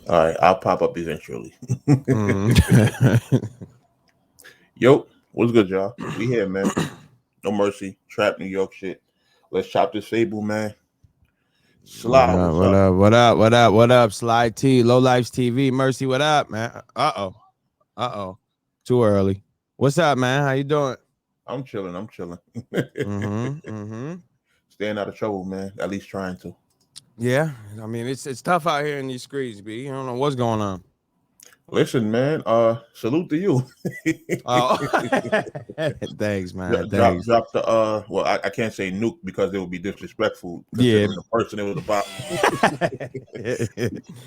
All right, I'll pop up eventually. Mm. Yo, what's good, y'all? We here, man. No Mercy, Trap New York shit. Let's chop this Fable, man. Slide, What up? Slide T, Low Lives TV, Mercy, what up, man? Uh oh. Too early. What's up, man? How you doing? I'm chilling. Mm-hmm. Staying out of trouble, man. At least trying to. Yeah, I mean it's tough out here in these streets, B. I don't know what's going on. Listen, man. Salute to you. Oh, thanks, man. Drop the well, I can't say nuke because it would be disrespectful. Yeah, the person it was about.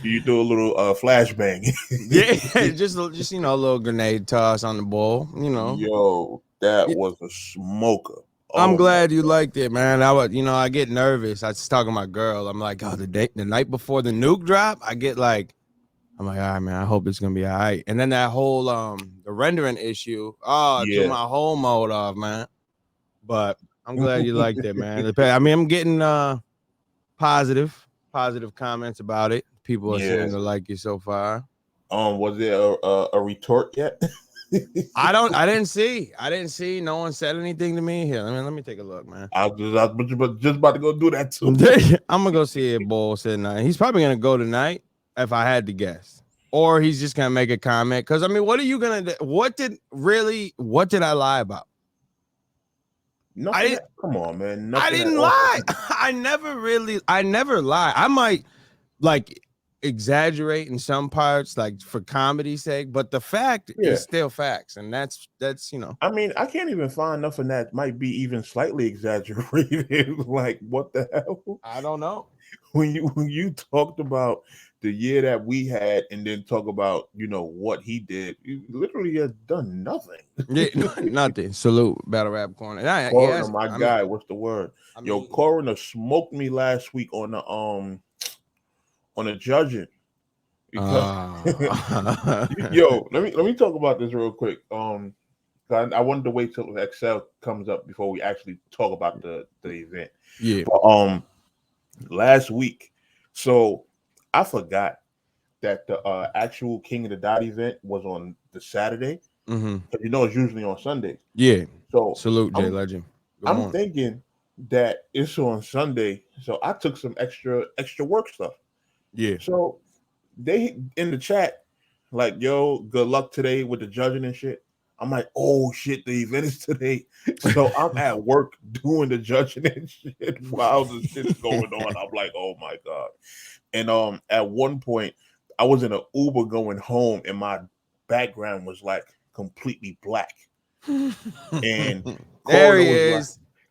You do a little flashbang. Yeah, just a little grenade toss on the ball. Yo, that was a smoker. I'm glad you liked it, man. I get nervous. I was talking to my girl. I'm like, oh, the night before the nuke drop, I'm like, all right, man, I hope it's gonna be all right. And then that whole the rendering issue, took my whole mode off, man. But I'm glad you liked it, man. I mean, I'm getting positive comments about it. People are saying to like it so far. Was there a retort yet? I didn't see. No one said anything to me. Here, let me take a look, man. I was just about to go do that too. I'm gonna go see if Bull said night. He's probably gonna go tonight, if I had to guess, or he's just gonna make a comment. Because I mean, what are you gonna do? What did I lie about? Nothing. Come on, man. I didn't lie. I never lie. I might like exaggerate in some parts, like for comedy's sake, but the fact is still facts, and that's I mean, I can't even find nothing that might be even slightly exaggerated. Like, what the hell? I don't know. When you talked about the year that we had, and then talk about what he did, you literally has done nothing. Yeah, nothing. Salute, Battle Rap Corner. Coroner, my guy. What's the word? Yo, Coroner smoked me last week on the judging. Yo, let me talk about this real quick. I wanted to wait till Excel comes up before we actually talk about the event. Yeah. But, last week, so I forgot that the actual King of the Dot event was on the Saturday. Mm-hmm. It's usually on Sunday. Yeah. So salute, J Legend. I'm thinking that it's on Sunday, so I took some extra work stuff. Yeah. So they in the chat like, yo, good luck today with the judging and shit. I'm like, oh shit, the event is today. So I'm at work doing the judging and shit while the shit is going on. I'm like, oh my God. And at one point I was in an Uber going home and my background was like completely black. And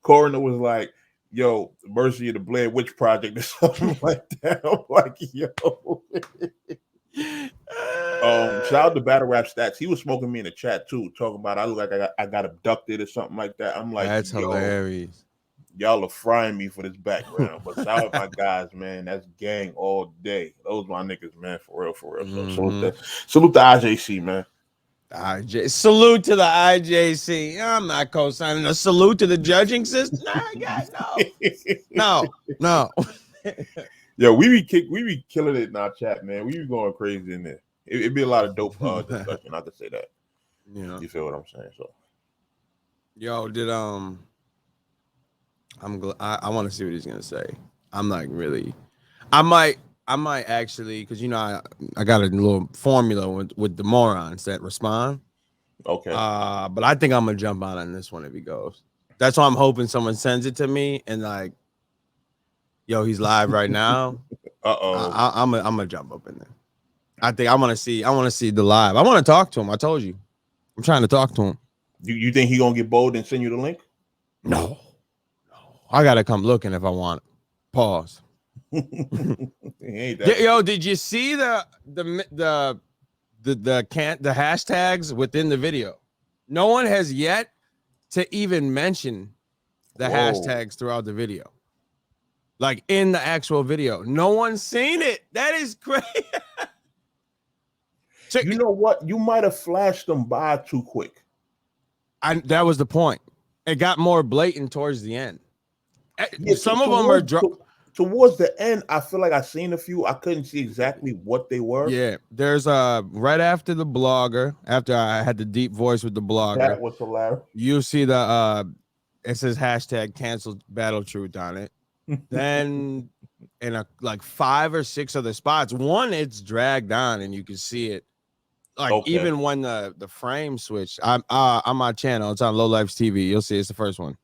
Coroner was like, yo, Mercy of the Blair Witch Project or something like that. I'm like, yo. Shout out to Battle Rap Stats. He was smoking me in the chat too, talking about I look like I got abducted or something like that. I'm like, that's hilarious. Y'all are frying me for this background. But shout out my guys, man. That's gang all day. Those my niggas, man, for real. So salute to IJC, man. Salute to the IJC. I'm not co-signing a salute to the judging system. No. Yo, we be killing it in our chat, man. We be going crazy in there. It'd be a lot of dope discussion. I could say that. You feel what I'm saying? So, yo, I want to see what he's gonna say. I'm like really, I might actually, because I got a little formula with the morons that respond. Okay. But I think I'm gonna jump on this one if he goes. That's why I'm hoping someone sends it to me and like, yo, he's live right now. I'm gonna jump up in there. I think I want to see the live. I want to talk to him. I told you, I'm trying to talk to him. You think he gonna get bold and send you the link? No. I gotta come looking if I want it. Pause. Yo, did you see the hashtags within the video? No one has yet to even mention the hashtags throughout the video. Like in the actual video. No one's seen it. That is crazy. You know what? You might have flashed them by too quick. That was the point. It got more blatant towards the end. Some of them are towards the end, I feel like I seen a few. I couldn't see exactly what they were. Yeah, there's right after the blogger, after I had the deep voice with the blogger. That was hilarious. You see the it says hashtag canceled Battle Truth on it. Then in like 5 or 6 other spots, one it's dragged on and you can see it. Like even when the frame switched, I'm on my channel, it's on Low Lives TV. You'll see it's the first one.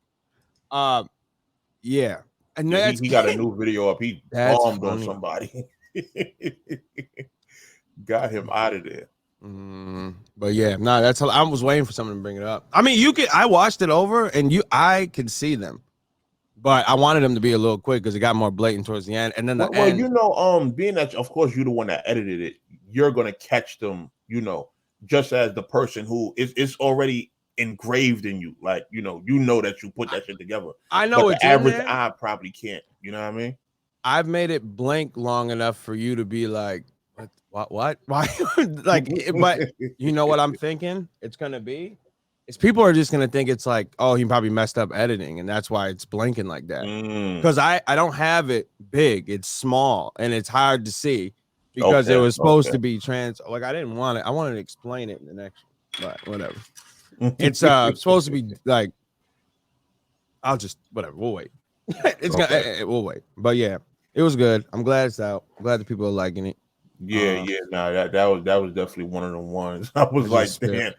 Yeah. And he got a new video up. He bombed on somebody. Got him out of there. But yeah, no, that's how I was waiting for someone to bring it up. I mean, I watched it over and I could see them, but I wanted them to be a little quick because it got more blatant towards the end. And then end, you know, being that of course you're the one that edited it, you're gonna catch them, you know, just as the person who it's already engraved in you, like you know that you put that shit together. I know, but the average eye probably can't. You know what I mean? I've made it blank long enough for you to be like, what? Why? Like, but you know what I'm thinking? It's gonna be. It's people are just gonna think it's like, oh, he probably messed up editing, and that's why it's blinking like that. Because I don't have it big; it's small and it's hard to see because it was supposed to be trans. Like I didn't want it. I wanted to explain it in the next, but whatever. It's supposed to be like. I'll just whatever. We'll wait. We'll wait. But yeah, it was good. I'm glad it's out. I'm glad the people are liking it. Yeah, that was definitely one of the ones. I was like, damn.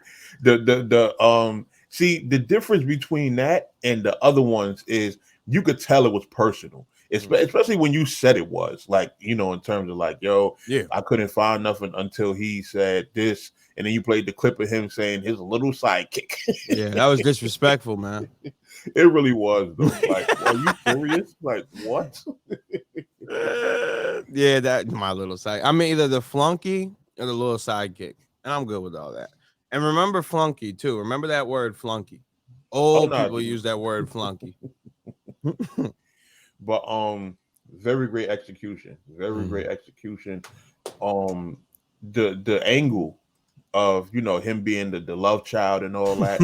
See, the difference between that and the other ones is you could tell it was personal, especially when you said it was, like, you know, in terms of like, yo, I couldn't find nothing until he said this, and then you played the clip of him saying his little sidekick. Yeah, that was disrespectful, man. It really was, though. Like, are you serious? Like, what? Yeah, that's my little side. I mean, either the flunky or the little sidekick, and I'm good with all that. And remember flunky too. Remember that word flunky. Old people use that word flunky. But very great execution. Very great execution. The angle of, you know, him being the love child and all that,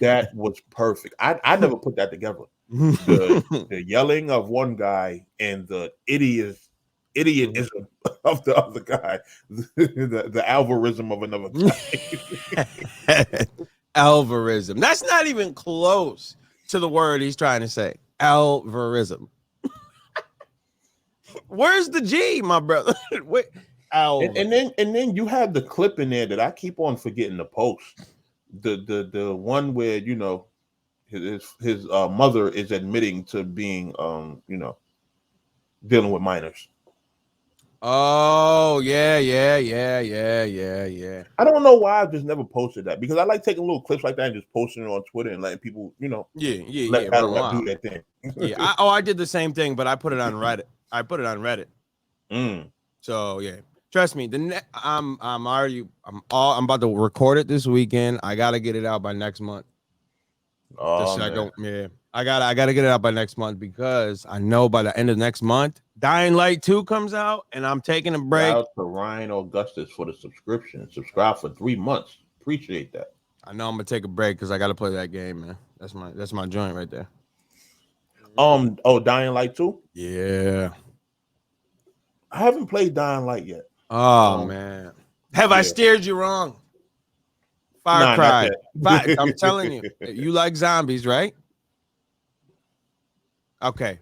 that was perfect. I never put that together. The yelling of one guy and the idiotism of the other guy, the algorithm of another guy. Algorithm. That's not even close to the word he's trying to say. Algorithm. Where's the G, my brother? Wait. And then you have the clip in there that I keep on forgetting to post. The one where, you know, his mother is admitting to being you know, dealing with minors. Oh yeah. I don't know why I just never posted that, because I like taking little clips like that and just posting it on Twitter and letting people, you know, let do that thing. Yeah, I did the same thing, but I put it on Reddit. So yeah. Trust me, I'm about to record it this weekend. I gotta get it out by next month. I gotta get it out by next month because I know by the end of next month, Dying Light 2 comes out, and I'm taking a break. Shout out to Ryan Augustus for the subscription. Subscribe for 3 months. Appreciate that. I know I'm gonna take a break because I gotta play that game, man. That's my joint right there. Dying Light 2? Yeah. I haven't played Dying Light yet. Oh man. Have I steered you wrong? Far Cry. I'm telling you, you like zombies, right? Okay.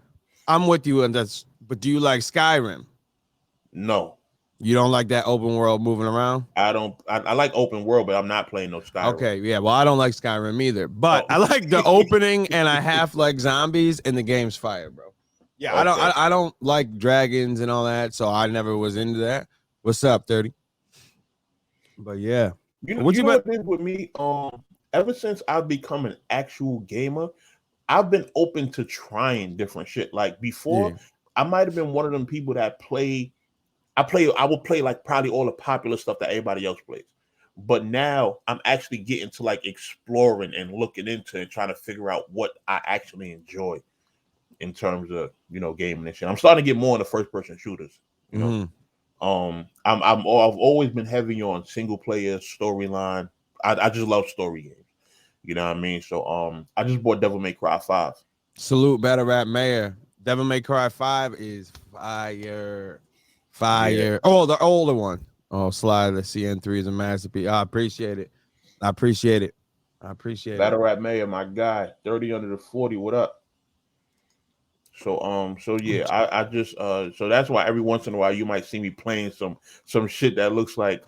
I'm with you on that. But do you like Skyrim? No. You don't like that open world moving around? I don't. I like open world, but I'm not playing no Skyrim. Okay, yeah. Well, I don't like Skyrim either. But I like the opening, and I half like zombies, and the game's fire, bro. Yeah, okay. I don't like dragons and all that, so I never was into that. What's up, 30? But yeah. You know what did with me? Ever since I've become an actual gamer, I've been open to trying different shit. Like before, I might have been one of them people that I will play like probably all the popular stuff that everybody else plays. But now I'm actually getting to like exploring and looking into and trying to figure out what I actually enjoy in terms of, you know, gaming and shit. I'm starting to get more into first person shooters, you know. I've always been heavy on single player storyline. I just love story games. You know what I mean? So I just bought Devil May Cry 5. Salute Battle Rap Mayor. Devil May Cry 5 is fire. Yeah. Oh, the older one. Oh, Sly, the CN3 is a masterpiece. I appreciate it. Battle Rap Mayor, my guy. 30 under the 40. What up? So yeah, I just so that's why every once in a while you might see me playing some shit that looks like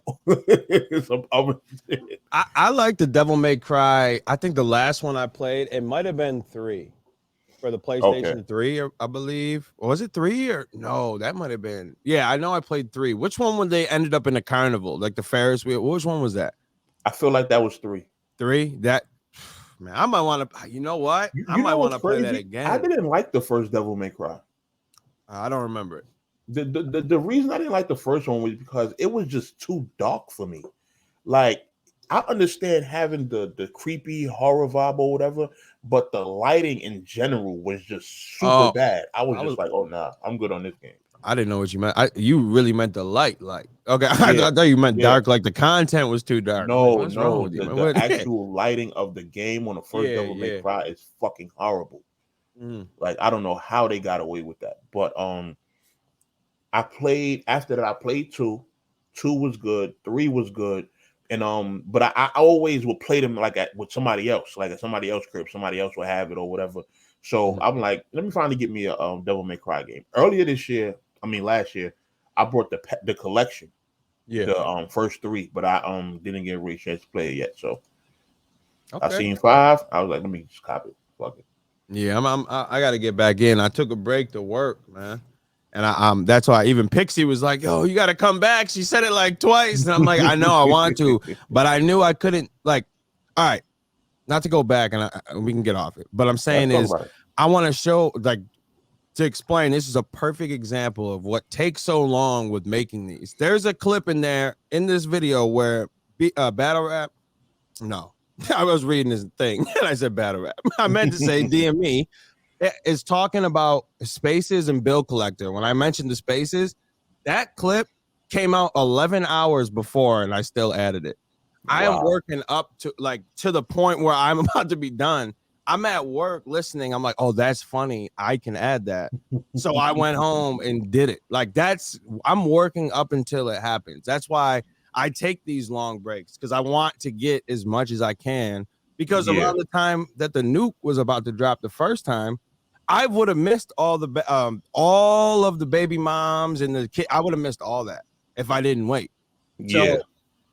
some other shit. I like the Devil May Cry. I think the last one I played, it might have been 3 for the PlayStation 3, I believe. Or was it 3 or no? That might have been. Yeah, I know I played 3. Which one when they ended up in the carnival, like the Ferris wheel? Which one was that? I feel like that was 3. 3? That. Man, I might want to. You know what? I might want to play that again. I didn't like the first Devil May Cry. I don't remember it. The reason I didn't like the first one was because it was just too dark for me. Like, I understand having the creepy horror vibe or whatever, but the lighting in general was just super bad. I was just like, oh nah, I'm good on this game. I didn't know what you meant. You really meant the light, like okay. I thought you meant dark, like the content was too dark. No, the actual lighting of the game on the first Devil May Cry is fucking horrible. Like I don't know how they got away with that, but I played after that. I played 2. 2 was good. 3 was good, and but I always would play them like with somebody else, like at somebody else's crib. Somebody else would have it or whatever. So I'm like, let me finally get me a Devil May Cry game. Last year, I brought the collection, the first 3, but I didn't get a chance to play it yet. So I seen 5. I was like, let me just copy it. Fuck it. Yeah, I got to get back in. I took a break to work, man, and that's why even Pixie was like, "Yo, you got to come back." She said it like twice, and I'm like, "I know, I want to, but I knew I couldn't." Like, all right, not to go back, and we can get off it. But I'm saying I want to show like. To explain, this is a perfect example of what takes so long with making these. There's a clip in there in this video where Battle Rap. No, I was reading this thing and I said Battle Rap. I meant to say DME is talking about Spaces and Bill Collector. When I mentioned the Spaces, that clip came out 11 hours before and I still added it. Wow. I am working up to the point where I'm about to be done. I'm at work listening. I'm like, oh, that's funny. I can add that. So I went home and did it. Like I'm working up until it happens. That's why I take these long breaks because I want to get as much as I can. Because around the time that the Nuke was about to drop the first time, I would have missed all of the baby moms and the kid. I would have missed all that if I didn't wait. So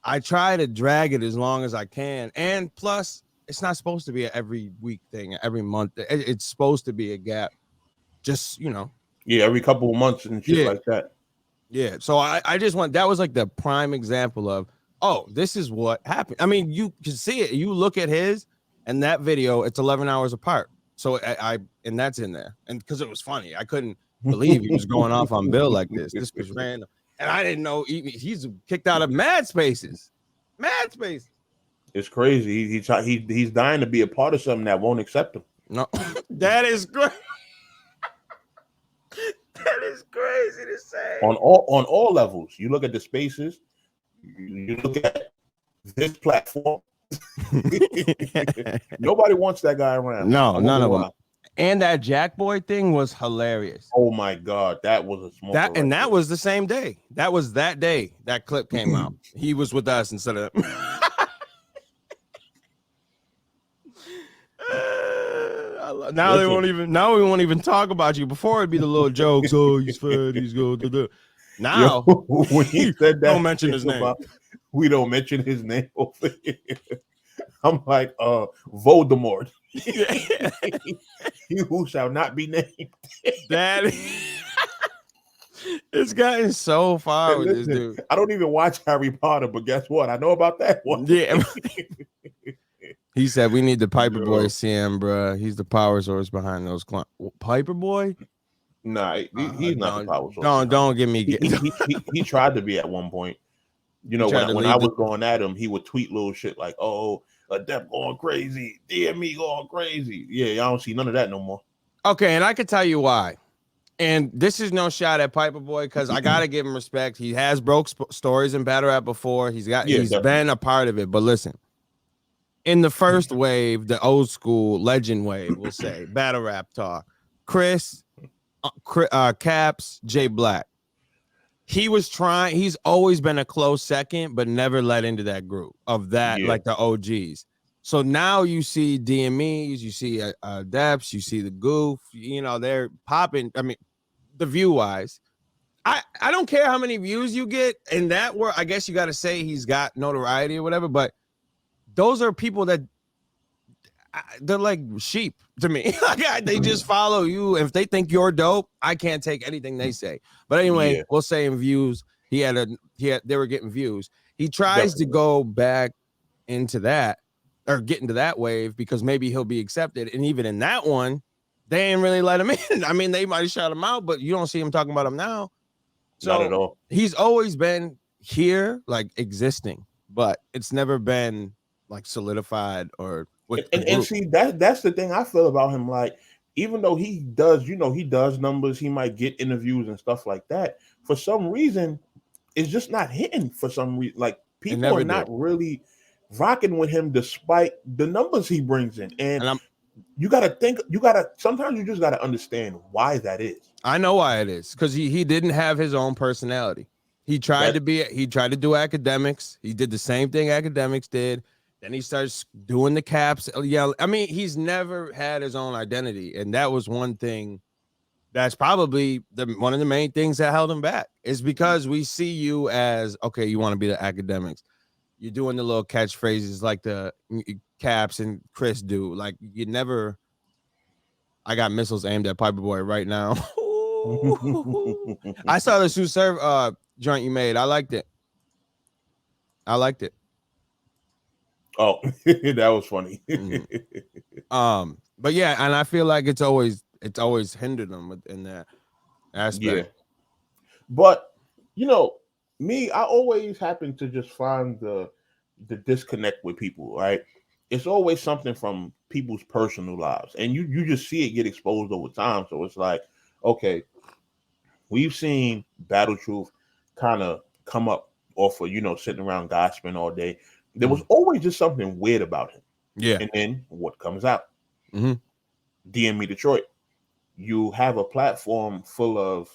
I try to drag it as long as I can. And plus, it's not supposed to be an every week thing, every month. It's supposed to be a gap. Just, every couple of months and shit like that. Yeah. So I just that was like the prime example of, oh, this is what happened. I mean, you can see it. You look at his and that video, it's 11 hours apart. So and that's in there. And because it was funny, I couldn't believe he was going off on Bill like this. This was random. And I didn't know he's kicked out of Mad Spaces. It's crazy. He's dying to be a part of something that won't accept him. No, that is great. That is crazy to say. On all levels, you look at the Spaces. You look at this platform. Nobody wants that guy around. No, none of them. And that Jack Boy thing was hilarious. Oh my god, that was a smoker. That was the same day. That was that day that clip came out. He was with us instead of. Now they won't even. Now we won't even talk about you. Before it'd be the little jokes. Oh, he's fat. He's good. Now when he said that, don't mention his name. We don't mention his name over here. I'm like, Voldemort. He who shall not be named. That it's gotten so far with this dude. I don't even watch Harry Potter, but guess what? I know about that one. Yeah. He said we need the Piper Boy CM, bro. He's the power source behind those Piper Boy? Nah, he's not the power source. Don't give me. He tried to be at one point. When I was going at him, he would tweet little shit like, "Oh, Adept going crazy, DME going crazy." Yeah, I don't see none of that no more. Okay, and I can tell you why. And this is no shot at Piper Boy because I gotta give him respect. He has broke stories in battle rap before. He's been a part of it. But listen, in the first wave, the old school legend wave, we'll say battle rap talk. Chris Caps, J Black. He was trying. He's always been a close second, but never let into that group of that, like the OGs. So now you see DMEs, you see Deps, you see the Goof. You know, they're popping. I mean, the view wise, I don't care how many views you get in that world. I guess you got to say he's got notoriety or whatever. But those are people that they're like sheep to me. They just follow you. If they think you're dope, I can't take anything they say. But anyway, we'll say in views, they were getting views. He tries to go back into that or get into that wave because maybe he'll be accepted. And even in that one, they ain't really let him in. I mean, they might have shot him out, but you don't see him talking about him now. So not at all. He's always been here, like existing, but it's never been like solidified or. And see that's the thing I feel about him. Like, even though he does, he does numbers, he might get interviews and stuff like that. For some reason, it's just not hitting. For some reason, like people are not really rocking with him despite the numbers he brings in. And you got to think. Sometimes you just got to understand why that is. I know why it is because he didn't have his own personality. He tried to do academics. He did the same thing academics did. Then he starts doing the caps. Yeah, I mean, he's never had his own identity, and that was one thing. That's probably one of the main things that held him back. Is because we see you as okay. You want to be the academics. You're doing the little catchphrases like the Caps and Chris do. Like you never. I got missiles aimed at Piper Boy right now. I saw the Sous Serve joint you made. I liked it. Oh, that was funny. But yeah, and I feel like it's always hindered them in that aspect. Yeah. But me, I always happen to just find the disconnect with people, right? It's always something from people's personal lives, and you just see it get exposed over time. So it's like, okay, we've seen Battle Truth kind of come up off of sitting around gossiping all day. There was always just something weird about him. Yeah. And then what comes out? DME Detroit. You have a platform full of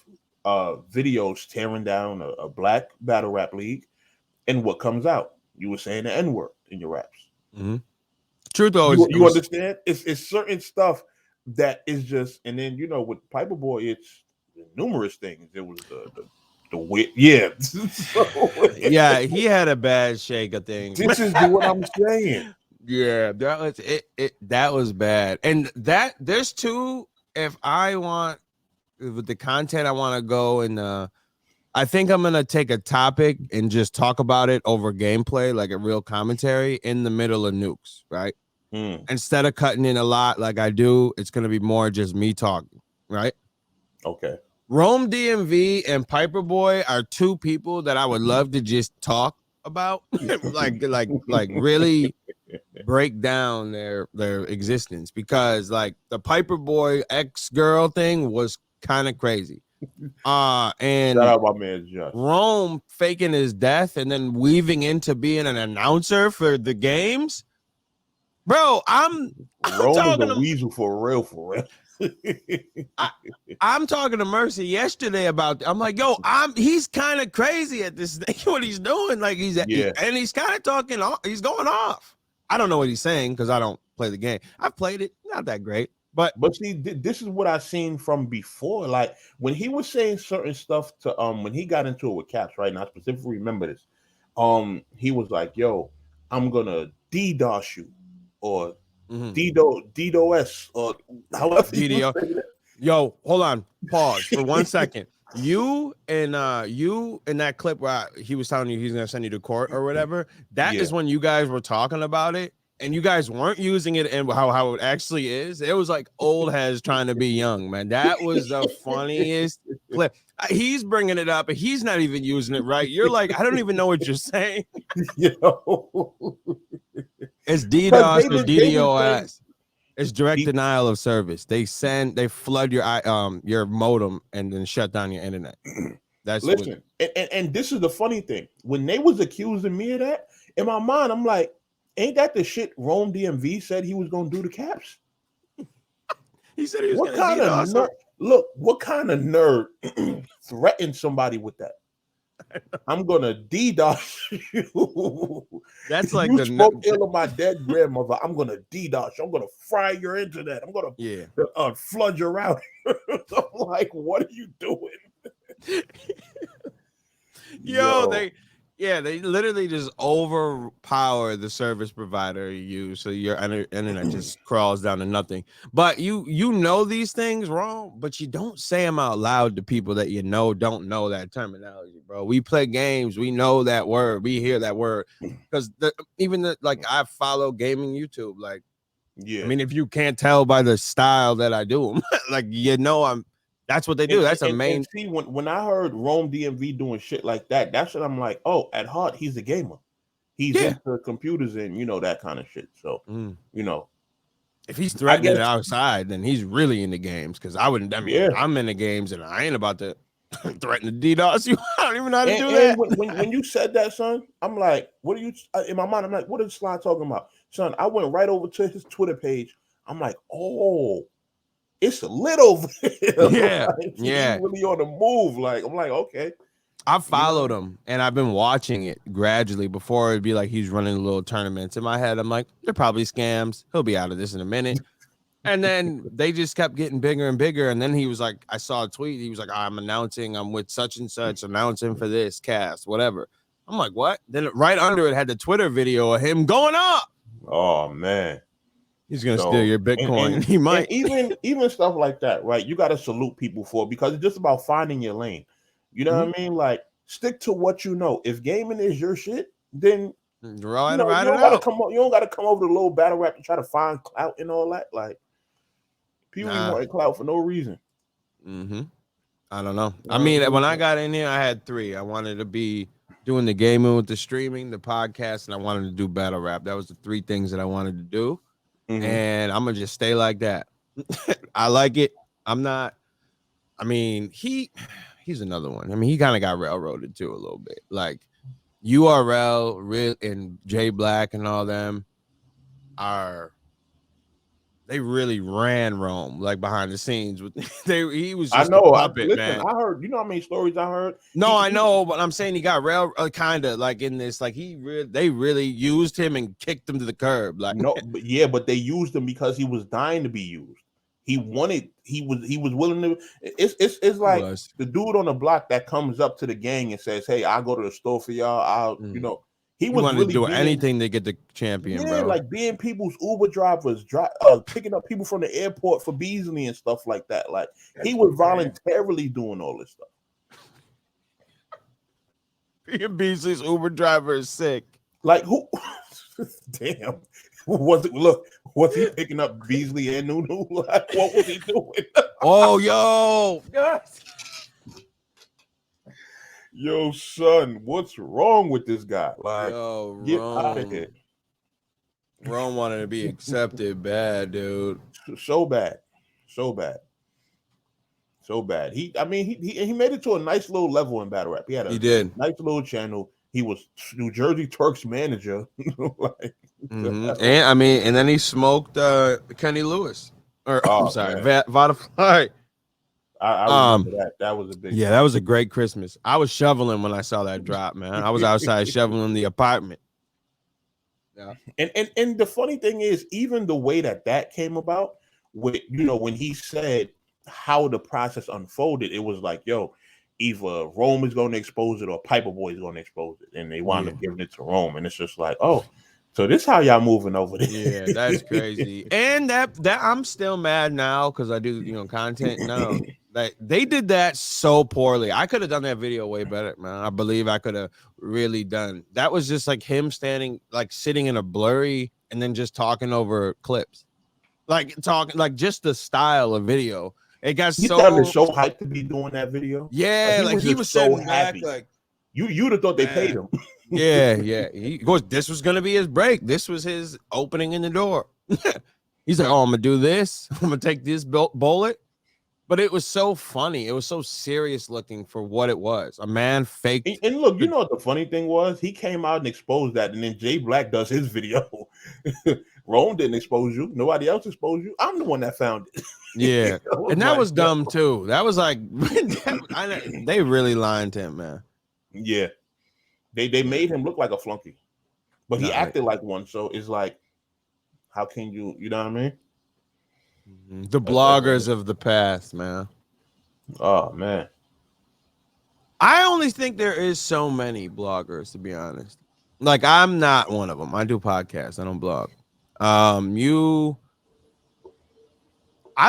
videos tearing down a black battle rap league. And what comes out? You were saying the N-word in your raps. True though. You understand? It's certain stuff that is just, and then with Piper Boy, it's numerous things. It was the wit, yeah. Yeah, he had a bad shake of things. This is what I'm saying. Yeah, that was it. That was bad. And there's two. If I want with the content, I want to go and I think I'm gonna take a topic and just talk about it over gameplay, like a real commentary in the middle of nukes, right? Instead of cutting in a lot like I do, it's gonna be more just me talking, right? Okay. Rome DMV and Piper Boy are two people that I would love to just talk about, like really break down their existence, because like the Piper Boy ex-girl thing was kind of crazy. And shout out my man Josh. Rome faking his death and then weaving into being an announcer for the games. Bro, I'm Rome is a weasel for real. I'm talking to Mercy yesterday about. I'm like, yo, he's kind of crazy at this thing. What he's doing, like and he's kind of talking. He's going off. I don't know what he's saying because I don't play the game. I've played it, not that great, but see, this is what I've seen from before. Like when he was saying certain stuff to when he got into it with Caps, right? And I specifically remember this. He was like, yo, I'm gonna DDoS you, or DDoS, or however DDoS. Yo, hold on, pause for 1 second. You in that clip where he was telling you he's gonna send you to court or whatever, that is when you guys were talking about it and you guys weren't using it and how it actually is. It was like old heads trying to be young, man. That was the funniest clip. He's bringing it up and he's not even using it right. You're like, I don't even know what you're saying. It's DDoS or DDoS. It's direct denial of service. They flood your modem and then shut down your internet. Listen, and this is the funny thing. When they was accusing me of that, in my mind, I'm like, ain't that the shit Rome DMV said he was gonna do to Caps? He said he was gonna DDoS. Look, what kind of nerd threatened somebody with that? I'm gonna DDoS you. That's like You spoke ill of my dead grandmother. I'm gonna DDoS you. I'm gonna fry your internet. I'm gonna flood your router. I'm like, what are you doing? Yo, they literally just overpower the service provider you use, so your internet just crawls down to nothing. But you know these things wrong, but you don't say them out loud to people that you know don't know that terminology, bro. We play games, we know that word, we hear that word, because like I follow gaming YouTube, like I mean, if you can't tell by the style that I do them, like that's what they do. That's a main. And see, when I heard Rome DMV doing shit like that, that's what I'm like. Oh, at heart, he's a gamer. He's into computers and that kind of shit. So if he's threatening outside, then he's really into games. Because I wouldn't. I mean, I'm into games and I ain't about to threaten to DDoS you. I don't even know how to do that. When you said that, son, I'm like, what are you? In my mind, I'm like, what is Sly talking about, son? I went right over to his Twitter page. I'm like, oh. It's lit over there. Yeah, He's really on the move. Like I'm like, okay. I followed him and I've been watching it gradually. Before it'd be like he's running little tournaments. In my head, I'm like, they're probably scams. He'll be out of this in a minute. And then they just kept getting bigger and bigger. And then he was like, I saw a tweet. He was like, I'm with such and such, announcing for this cast, whatever. I'm like, what? Then right under it had the Twitter video of him going up. Oh man. He's gonna steal your Bitcoin. And he might. Even stuff like that, right? You got to salute people for, because it's just about finding your lane. You know what I mean? Like, stick to what you know. If gaming is your shit, then you don't gotta come over to the little battle rap to try to find clout and all that. Like, people want clout for no reason. I don't know. I mean, when I got in here, I had 3. I wanted to be doing the gaming with the streaming, the podcast, and I wanted to do battle rap. That was the 3 things that I wanted to do. And I'm gonna just stay like that. I like it. I'm not. I mean, he's another one. I mean, he kind of got railroaded too a little bit. Like URL and J Black and all them they really ran Rome, like behind the scenes. He was just a puppet, man. I heard. You know how many stories I heard? No, I know, but I'm saying he got kind of like in this. Like they really used him and kicked him to the curb. Like but they used him because he was dying to be used. He was willing to. It's like the dude on the block that comes up to the gang and says, "Hey, I'll go to the store for y'all." He was wanted really to do anything to get the champion, bro. Like being people's Uber drivers, picking up people from the airport for Beasley and stuff like that. Like he was voluntarily doing all this stuff. Being Beasley's Uber driver is sick. Like who? Damn. Was he picking up Beasley and Nunu? Like what was he doing? Oh, yo. Yes. Yo, son, what's wrong with this guy? Like, get out of here. Rome wanted to be accepted bad, dude. So bad. He made it to a nice little level in battle rap. He had a nice little channel. He was New Jersey Turks manager. And then he smoked Kenny Lewis. I'm sorry, Vodafone. I remember that. That was a big. Yeah, that was a great Christmas. I was shoveling when I saw that drop, man. I was outside shoveling the apartment. Yeah, and the funny thing is, even the way that came about, with when he said how the process unfolded, it was like, yo, either Rome is going to expose it or Piper Boy is going to expose it, and they wound up giving it to Rome, and it's just like, oh. So this how y'all moving over there? Yeah, that's crazy. And that I'm still mad now because I do content. No, like they did that so poorly. I could have done that video way better, man. I believe I could have really done. That was just like him sitting in a blurry and then just talking over clips, like just the style of video. It got so hyped to be doing that video. Yeah, like he was so happy. Like you'd have thought they paid him. Yeah. He goes, this was gonna be his break. This was his opening in the door. He's like, oh, I'm gonna do this. I'm gonna take this bullet. But it was so funny. It was so serious looking for what it was. A man faked. And look, you know what the funny thing was? He came out and exposed that, and then Jay Black does his video. Rome didn't expose you. Nobody else exposed you. I'm the one that found it. Yeah, and that was dumb too. That was like they really lying to him, man. Yeah, they made him look like a flunky, but he acted like one. So it's like, how can you? You know what I mean? The bloggers of the past, man. Oh man, I only think there is so many bloggers, to be honest. Like, I'm not one of them. I do podcasts. I don't blog. I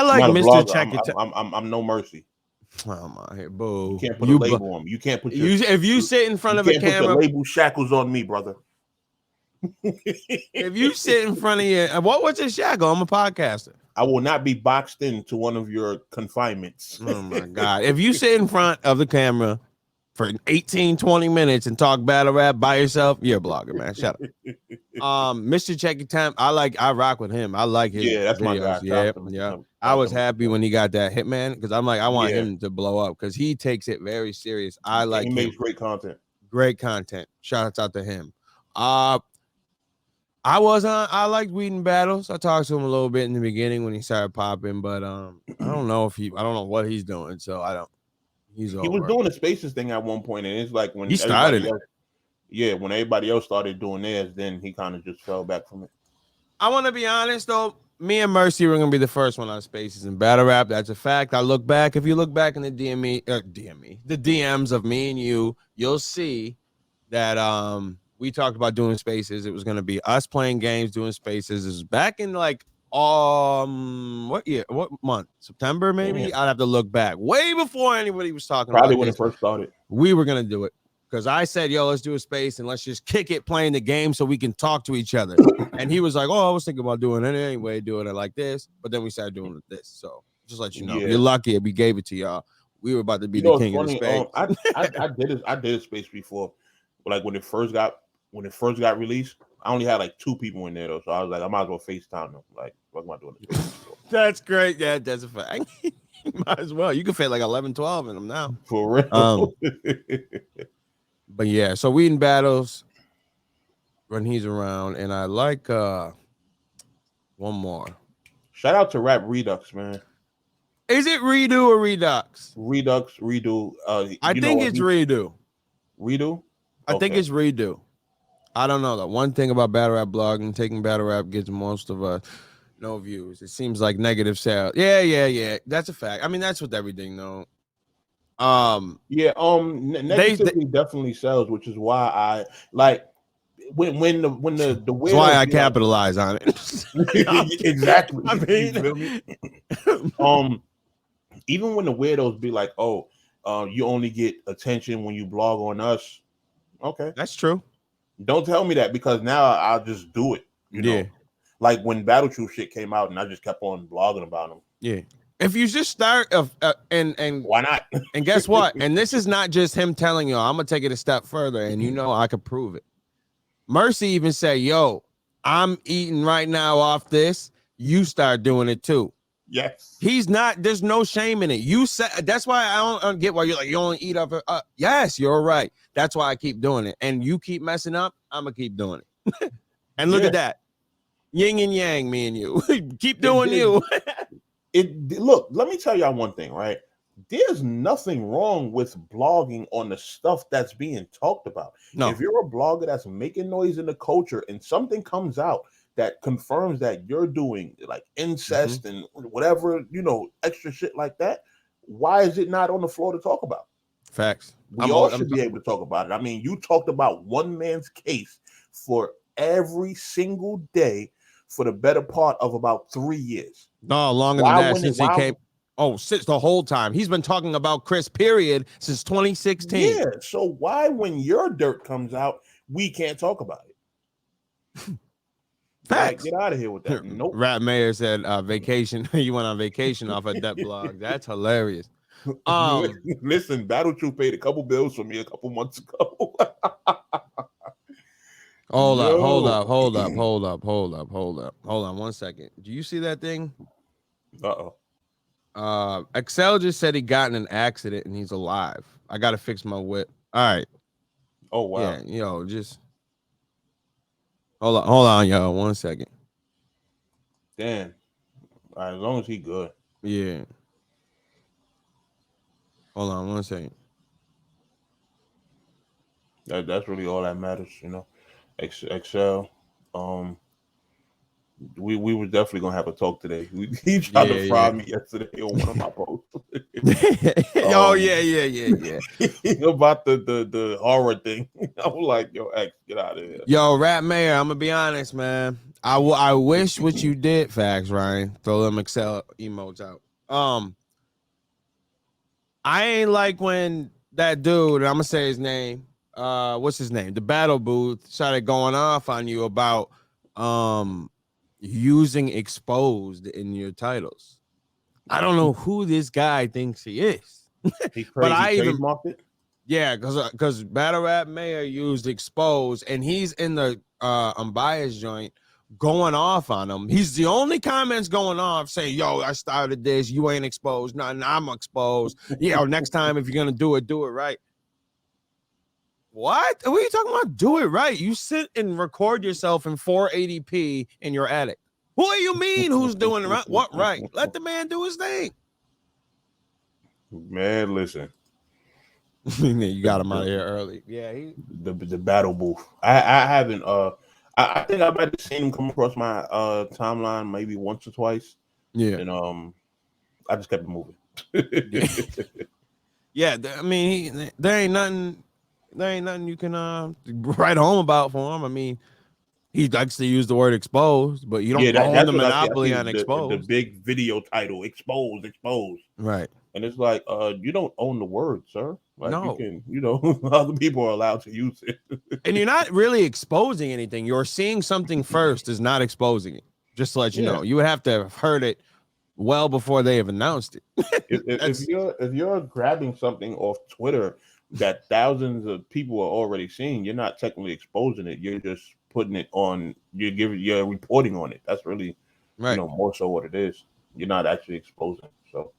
like Mr. Check It. I'm No Mercy. Oh my here, boo! You can't put a label on me. You can't put if you sit in front of a camera. Put the label shackles on me, brother. If you sit in front of you, what's your shackle? I'm a podcaster. I will not be boxed into one of your confinements. Oh my god! If you sit in front of the camera for 18, 20 minutes and talk battle rap by yourself, you're a blogger, man. Shut up. Mr. Check Your Time, I rock with him. I like his that's videos. My guy. Yeah. I was happy when he got that Hitman because I'm like, I want him to blow up because he takes it very serious. He makes great content. Great content. Shout out to him. I liked Whedon Battles. I talked to him a little bit in the beginning when he started popping, but I don't know what he's doing. So I don't. He was doing the Spaces thing at one point, and it's like when he started when everybody else started doing theirs, then he kind of just fell back from it. I want to be honest though, me and Mercy were gonna be the first one on Spaces in battle rap. That's a fact. I look back. If you look back in the the DMs of me and you'll see that we talked about doing Spaces. It was gonna be us playing games, doing Spaces. It was back in like what year? What month? September, maybe? Yeah. I'd have to look back. Way before anybody was talking about when it first started. We were gonna do it. Because I said, yo, let's do a space and let's just kick it playing the game so we can talk to each other. And he was like, oh, I was thinking about doing it anyway, doing it like this. But then we started doing it this. So just let you know, you're lucky we gave it to y'all. We were about to be the king of the space. I did a space before. Like when it first got released, I only had like 2 people in there though. So I was like, I might as well FaceTime them. Like, what am I doing this space before? That's great. Yeah, that's a fact. Might as well. You can fit like 11, 12 in them now. For real. But yeah, so Whedon Battles when he's around, and I like one more. Shout out to Rap Redux, man. Is it Redo or Redux? Redo. I think it's Redo. Redo? I think it's Redo. I don't know. The one thing about battle rap blogging, taking battle rap gets most of us no views. It seems like negative sales. Yeah. That's a fact. I mean, that's with everything though. Negativity definitely sells, which is why I like when the that's why I capitalize on it. Exactly. I mean, even when the weirdos be like, oh, you only get attention when you blog on us. Okay, that's true. Don't tell me that because now I'll just do it. You know, like when Battle Truth shit came out and I just kept on blogging about them. Yeah. If you just start and why not? And guess what? And this is not just him telling you, I'm gonna take it a step further, and you know I could prove it. Mercy even said, yo, I'm eating right now off this. You start doing it too. Yes. He's not, there's no shame in it. You said that's why I don't get why you're like, you only eat off it. Yes, you're right. That's why I keep doing it. And you keep messing up, I'm gonna keep doing it. And look at that. Yin and yang, me and you. Keep doing you. Look, let me tell y'all one thing, right? There's nothing wrong with blogging on the stuff that's being talked about. No. If you're a blogger that's making noise in the culture and something comes out that confirms that you're doing like incest and whatever, extra shit like that, why is it not on the floor to talk about? Facts. We all should be able to talk about it. I mean, you talked about one man's case for every single day for the better part of about 3 years. No, longer than that since he came. Oh, since the whole time. He's been talking about Chris, period, since 2016. Yeah, so why when your dirt comes out, we can't talk about it? Facts. Get out of here with that. Nope. Rap Mayor said vacation. You went on vacation off of that blog. That's hilarious. Listen, Battle Truth paid a couple bills for me a couple months ago. Hold on 1 second. Do you see that thing? Excel just said he got in an accident and he's alive. I gotta fix my whip. All right. Oh wow. Yeah, just Hold on, yo. 1 second. Damn. All right, as long as he good. Yeah. Hold on 1 second. That's really all that matters, you know. Excel. We were definitely gonna have a talk today. He tried to fry me yesterday on one of my posts. Oh yeah. About the horror thing. I was like, yo, X, get out of here. Yo, Rap Mayor, I'm gonna be honest, man. I wish what you did, facts, Ryan. Throw them Excel emotes out. I ain't like when that dude, I'm gonna say his name. What's his name? The Battle Booth started going off on you about using exposed in your titles. I don't know who this guy thinks he is. But I trademarked it. Yeah, because Battle Rap Mayor used exposed, and he's in the unbiased joint going off on him. He's the only comments going off saying, yo, I started this, you ain't exposed, nothing, I'm exposed. Next time if you're gonna do it right. What are you talking about? Do it right. You sit and record yourself in 480p in your attic. What do you mean who's doing it right? What right? Let the man do his thing. Man, listen. You got him out of here early. Yeah, the Battle Booth. I haven't I think I might have seen him come across my timeline maybe once or twice. Yeah. And I just kept it moving. Yeah, I mean, there ain't nothing you can write home about for him. I mean, he likes to use the word exposed, but you don't own the monopoly on exposed. The big video title, exposed. Right. And it's like, you don't own the word, sir. Like, no. you can, other people are allowed to use it. And you're not really exposing anything. You're seeing something first is not exposing it. Just to let you know. You would have to have heard it well before they have announced it. if you're grabbing something off Twitter that thousands of people are already seeing, you're not technically exposing it. You're just putting it on. You're reporting on it. That's really, more so what it is. You're not actually exposing. So,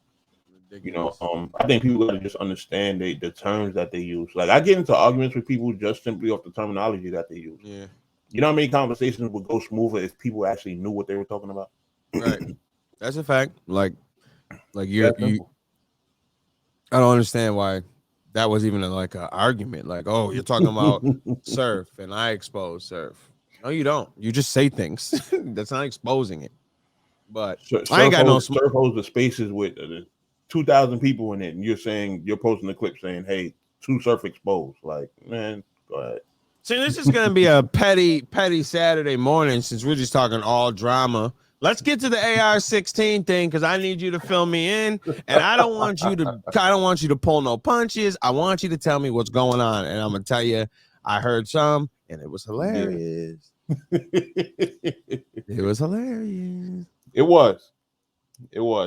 I think people got to just understand the terms that they use. Like, I get into arguments with people just simply off the terminology that they use. Yeah. You know how many conversations would go smoother if people actually knew what they were talking about? Right. That's a fact. Like you. I don't understand why that was even like an argument. Like, oh, you're talking about surf and I expose surf. No, you don't. You just say things. That's not exposing it. But I ain't got no surf holds the spaces with 2,000 people in it, and you're posting a clip saying, "Hey, two surf exposed." Like, man, go ahead. See, this is gonna be a petty Saturday morning since we're just talking all drama. Let's get to the AR-16 thing because I need you to fill me in, and I don't want you to pull no punches. I want you to tell me what's going on, and I'm gonna tell you, I heard some, and it was hilarious. Yeah. It was hilarious. It was.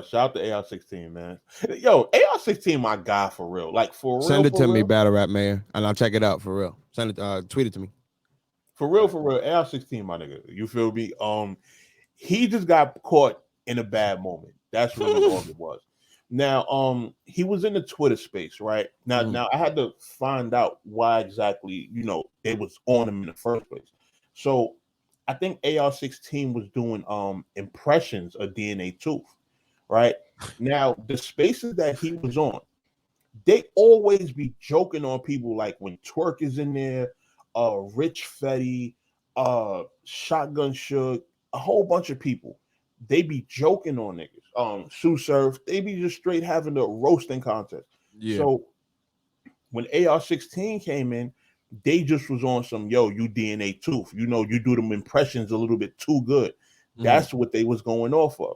Shout out to AR-16, man. Yo, AR-16, my guy for real. Like, for real. Send it to me, Battle Rap Mayor, and I'll check it out for real. Send it. Tweet it to me. For real. AR-16, my nigga. You feel me? He just got caught in a bad moment. That's really all it was. Now, he was in the Twitter space, right? Now I had to find out why exactly, it was on him in the first place. So I think AR-16 was doing impressions of DNA Tooth, right? Now, the spaces that he was on, they always be joking on people, like when Twerk is in there, Rich Fetty, Shotgun Shook, a whole bunch of people. They be joking on niggas. Sue Surf, they be just straight having a roasting contest. Yeah. So when AR-16 came in, they just was on some, yo, you DNA Tooth. You do them impressions a little bit too good. That's what they was going off of.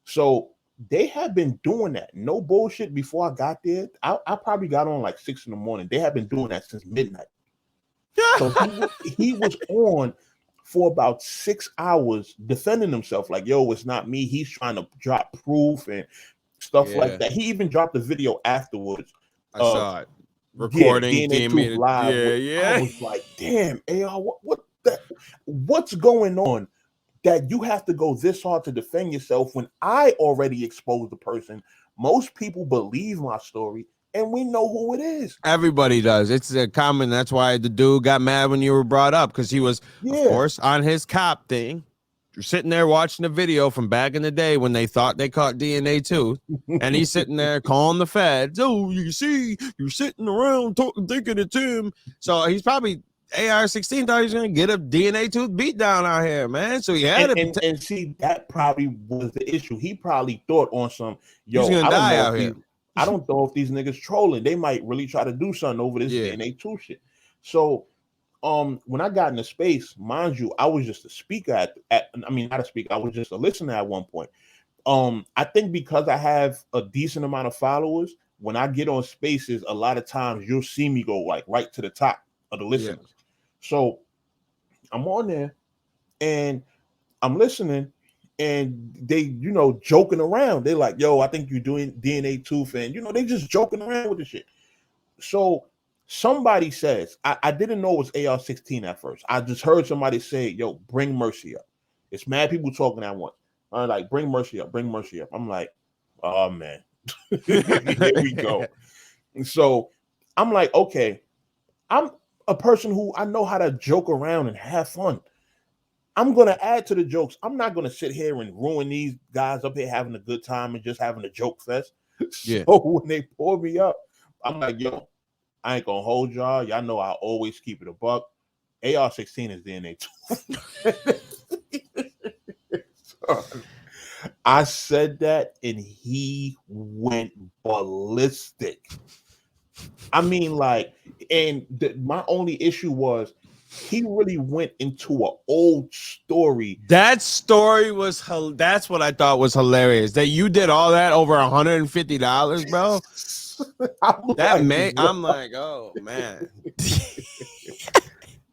So they have been doing that. No bullshit. Before I got there, I probably got on like 6 a.m. They have been doing that since midnight. So he was on for about 6 hours defending himself. Like, yo, it's not me. He's trying to drop proof and stuff like that. He even dropped a video afterwards. I saw it. Recording DNA live. I was like, damn, AR, what's going on that you have to go this hard to defend yourself when I already exposed the person? Most people believe my story and we know who it is. Everybody does. It's a common. That's why the dude got mad when you were brought up, because he was, of course, on his cop thing. You're sitting there watching a video from back in the day when they thought they caught DNA too, and he's sitting there calling the feds. Oh, you see, you're sitting around talking, thinking it's him. So he's probably AR-16 thought he was gonna get a DNA tooth beat down out here, man. So he had it. And see, that probably was the issue. He probably thought on some, he's gonna die out here. I don't know if these niggas trolling. They might really try to do something over this DNA tooth shit. So. When I got into space, mind you, I was just a speaker not a speaker, I was just a listener at one point. I think because I have a decent amount of followers, when I get on spaces, a lot of times you'll see me go like right to the top of the listeners. Yeah. So I'm on there and I'm listening, and they, joking around. They're like, yo, I think you're doing DNA tooth, and they just joking around with the shit. So somebody says, I didn't know it was AR-16 at first. I just heard somebody say, yo, bring Mercy up. It's mad people talking at once. I'm like, bring Mercy up, bring Mercy up. I'm like, oh, man. Here we go. And so I'm like, okay, I'm a person who I know how to joke around and have fun. I'm going to add to the jokes. I'm not going to sit here and ruin these guys up here having a good time and just having a joke fest. So when they pull me up, I'm like, yo, I ain't gonna hold y'all. Y'all know I always keep it a buck. AR-16 is DNA too. So, I said that and he went ballistic. I mean, like, and my only issue was he really went into an old story. That story was that's what I thought was hilarious. That you did all that over $150, bro. I'm like, oh man.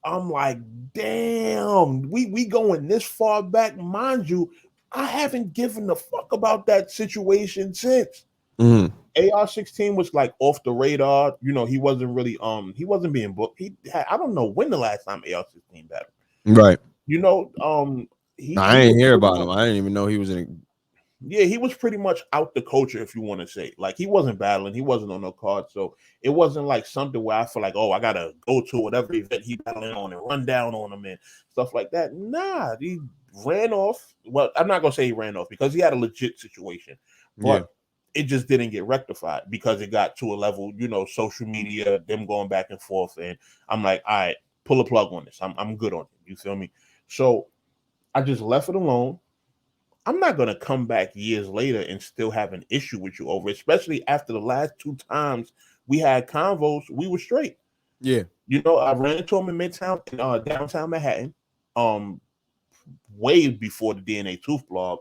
I'm like, damn, we going this far back. Mind you, I haven't given a fuck about that situation since. AR-16 was like off the radar. He wasn't really he wasn't being booked. I don't know when the last time AR-16 battled. Right. I didn't hear about him. I didn't even know he was in. Yeah, he was pretty much out the culture, if you want to say. Like, he wasn't battling. He wasn't on no card. So it wasn't like something where I feel like, oh, I got to go to whatever event he battling on and run down on him and stuff like that. Nah, he ran off. Well, I'm not going to say he ran off because he had a legit situation. But it just didn't get rectified because it got to a level, social media, them going back and forth. And I'm like, all right, pull a plug on this. I'm good on it. You feel me? So I just left it alone. I'm not going to come back years later and still have an issue with you over, especially after the last 2 times we had convos, we were straight. Yeah. I ran into him in Midtown, downtown Manhattan, way before the DNA Tooth blog.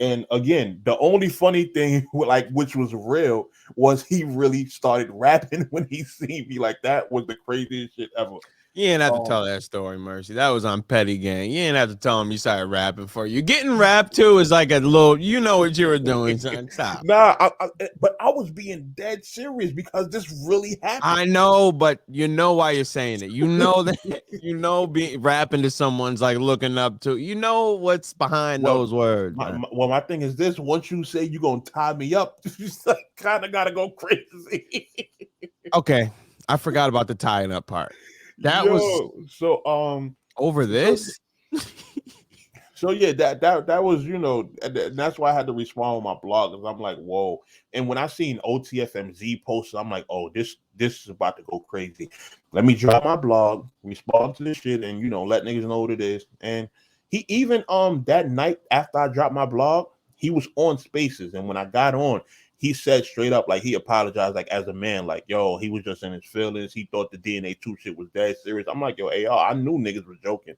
And again, the only funny thing, which was real, was he really started rapping when he seen me. Like, that was the craziest shit ever. You ain't have to tell that story, Mercy. That was on Petty Gang. You ain't have to tell him you started rapping for you. Getting rapped too is like a little, what you were doing, son. Stop. Nah, but I was being dead serious because this really happened. I know, but you know why you're saying it. You know that rapping to someone's like looking up to. You know what's behind those words. My thing is this: once you say you're gonna tie me up, you kind of gotta go crazy. Okay, I forgot about the tying up part. That was so over this. So yeah, that was that's why I had to respond with my blog because I'm like, whoa. And when I seen OTFMZ post, I'm like, oh, this is about to go crazy. Let me drop my blog, respond to this shit, and let niggas know what it is. And he even that night after I dropped my blog, he was on Spaces, and when I got on, he said straight up, like, he apologized, like, as a man, like, yo, he was just in his feelings. He thought the DNA 2 shit was dead serious. I'm like, yo, AR, I knew niggas was joking,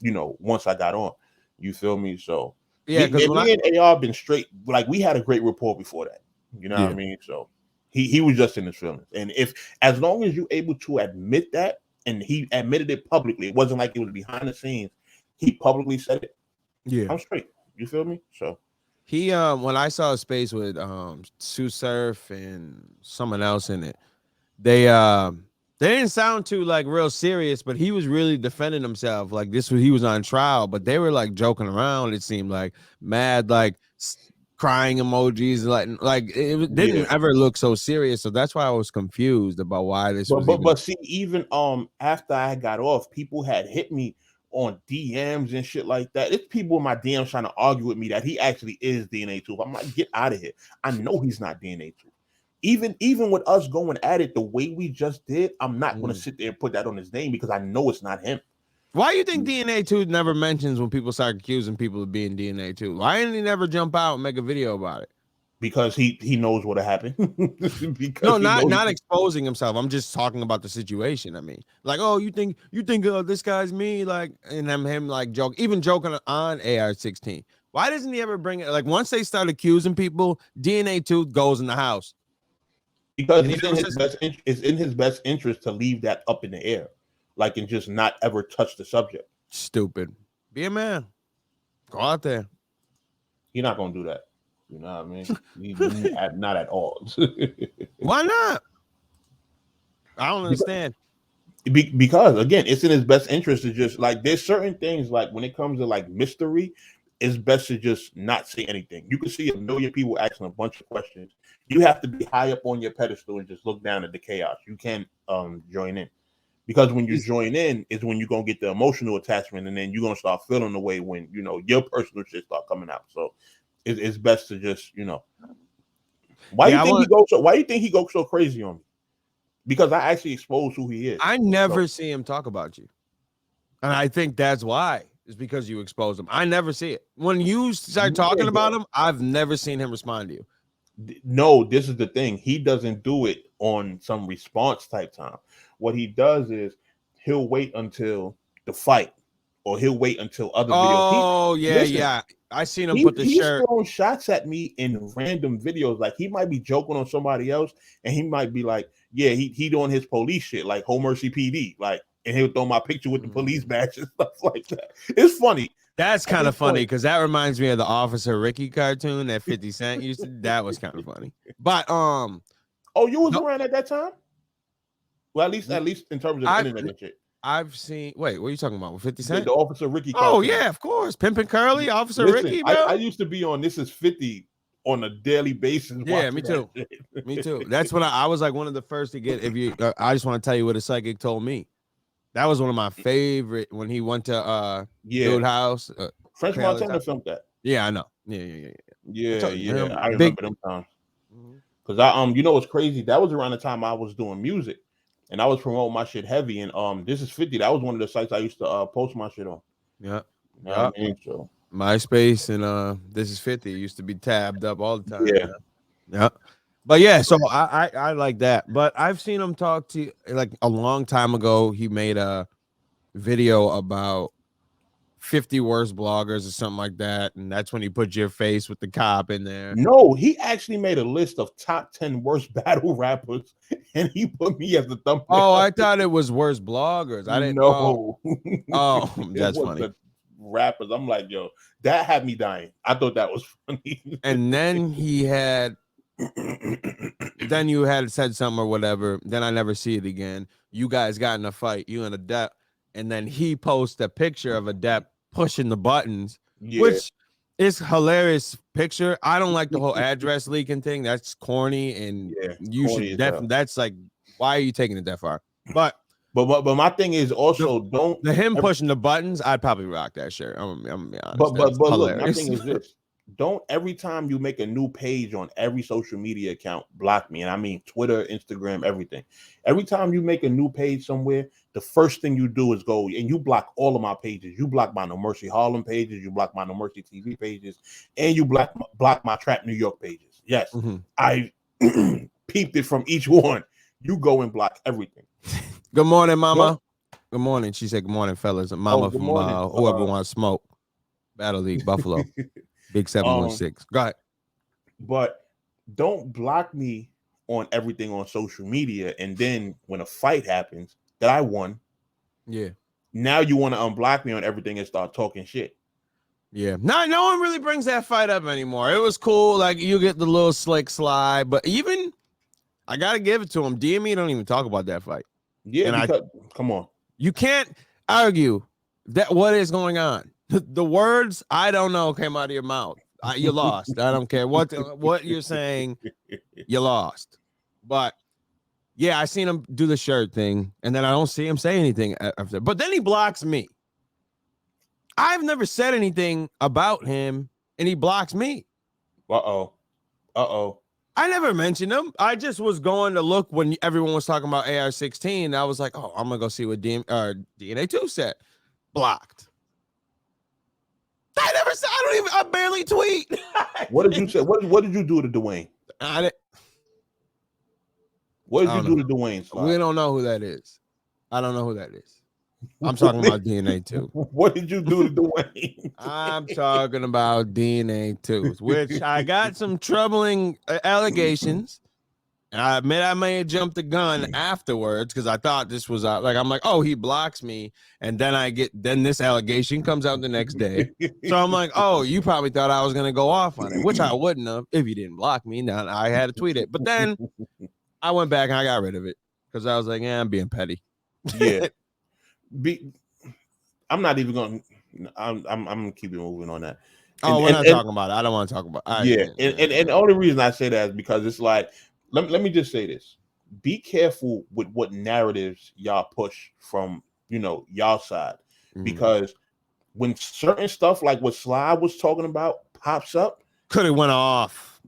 once I got on. You feel me? So, yeah, because me and AR been straight, like, we had a great rapport before that. You know what I mean? So, he was just in his feelings. And as long as you're able to admit that, and he admitted it publicly, it wasn't like it was behind the scenes, he publicly said it. Yeah. I'm straight. You feel me? So. He when I saw a space with Sue Surf and someone else in it, they didn't sound too like real serious, but he was really defending himself. Like he was on trial, but they were like joking around. It seemed like mad, like crying emojis, like it didn't ever look so serious. So that's why I was confused about why this was. But see, even after I got off, people had hit me on DMs and shit like that. It's people in my DMs trying to argue with me that he actually is DNA 2. I'm like, get out of here. I know he's not DNA 2. Even with us going at it the way we just did, I'm not going to sit there and put that on his name because I know it's not him. Why do you think DNA 2 never mentions when people start accusing people of being DNA 2? Why didn't he never jump out and make a video about it? Because he knows what'll happen. No, not exposing himself. I'm just talking about the situation. I mean, like, oh, you think this guy's me, like, and him like joking on AR-16. Why doesn't he ever bring it? Like, once they start accusing people, DNA 2 goes in the house. Because it's in his best interest to leave that up in the air, like, and just not ever touch the subject. Stupid. Be a man. Go out there. You're not gonna do that. You know what I mean? Not at all. Why not? I don't understand. Because again, it's in his best interest to just, like, there's certain things, like when it comes to like mystery, it's best to just not say anything. You can see a million people asking a bunch of questions. You have to be high up on your pedestal and just look down at the chaos. You can't join in, because when you join in is when you're gonna get the emotional attachment, and then you're gonna start feeling the way when your personal shit start coming out. So it's best to just Why do you think he goes so crazy on me? Because I actually expose who he is. I never see him talk about you, and I think that's why. Is because you expose him. I never see it. When you start talking about him, I've never seen him respond to you. No, this is the thing. He doesn't do it on some response type time. What he does is he'll wait until the fight, or he'll wait until other videos. Oh, yeah. I seen him put the shirt. He's throwing shots at me in random videos. Like, he might be joking on somebody else, and he might be like, yeah, he doing his police shit, like Mercy PD, like, and he'll throw my picture with the police badge and stuff like that. It's funny. That's kind of funny because that reminds me of the Officer Ricky cartoon that 50 Cent used to. That was kind of funny. But oh, you was around at that time? Well, at least in terms of internet and shit. I've seen. Wait, what are you talking about? 50 Cent? The Officer Ricky cartoon. Oh yeah, of course. Pimpin' Curly, Officer Ricky. Bro. I used to be on This Is 50 on a daily basis. Yeah, me too. Me too. That's when I was like one of the first to get. I just want to tell you what a psychic told me. That was one of my favorite when he went to Dude House. French Montana filmed that. Yeah, I know. Yeah. I remember them times. Because what's crazy? That was around the time I was doing music, and I was promoting my shit heavy. And This Is 50. That was one of the sites I used to post my shit on. Yeah. You know what I mean? So MySpace and This Is 50 used to be tabbed up all the time. Yeah. But yeah, so I like that. But I've seen him talk to you, like a long time ago. He made a video about 50 worst bloggers or something like that, and that's when he put your face with the cop in there. No, he actually made a list of top 10 worst battle rappers, and he put me as the thumbnail. Oh, I thought it was worst bloggers. I didn't know. Oh, that's funny. Rappers. I'm like, yo, that had me dying. I thought that was funny. And then he had. Then you had said something or whatever. Then I never see it again. You guys got in a fight, you and Adept, and then he posted a picture of Adept pushing the buttons, which is hilarious picture. I don't like the whole address leaking thing. That's corny, and you should definitely. That's like, why are you taking it that far? But my thing is also him pushing the buttons. I'd probably rock that shirt. I'm gonna be honest. But look, my thing is this. Don't every time you make a new page on every social media account, block me. And I mean Twitter, Instagram, everything. Every time you make a new page somewhere, the first thing you do is go and you block all of my pages. You block my No Mercy Harlem pages, you block my No Mercy TV pages, and you block my Trap New York pages. Yes, I peeped it from each one. You go and block everything. Good morning, Mama. Good morning. She said, good morning, fellas. Mama from whoever wants smoke. Battle League, Buffalo. Big 716. Go ahead. But don't block me on everything on social media, and then when a fight happens that I won, now you want to unblock me on everything and start talking shit. Yeah. No one really brings that fight up anymore. It was cool. Like, you get the little slick slide, but even I gotta give it to him. DME don't even talk about that fight. Yeah, and come on. You can't argue that what is going on. The words I don't know came out of your mouth. You lost. I don't care what you're saying. You lost. But yeah, I seen him do the shirt thing, and then I don't see him say anything after. But then he blocks me. I've never said anything about him, and he blocks me. Uh-oh. I never mentioned him. I just was going to look when everyone was talking about AR-16. I was like, oh, I'm going to go see what DNA2 said. Blocked. I never said, I barely tweet. What did you say? What did you do to Dwayne? What did you do to Dwayne? Slide? We don't know who that is. I don't know who that is. I'm talking about DNA2. What did you do to Dwayne? I'm talking about DNA2, which I got some troubling allegations. And I admit I may have jumped the gun afterwards because I thought this was like, I'm like, oh, he blocks me. And then this allegation comes out the next day. So I'm like, oh, you probably thought I was going to go off on it, which I wouldn't have if you didn't block me. Now I had to tweet it. But then I went back and I got rid of it because I was like, yeah, I'm being petty. Yeah. I'm not even going to, I'm going to keep it moving on that. We're not talking about it. I don't want to talk about it. And the only reason I say that is because it's like, let me just say this. Be careful with what narratives y'all push from, y'all side. Because when certain stuff like what Sly was talking about pops up. Could have went off.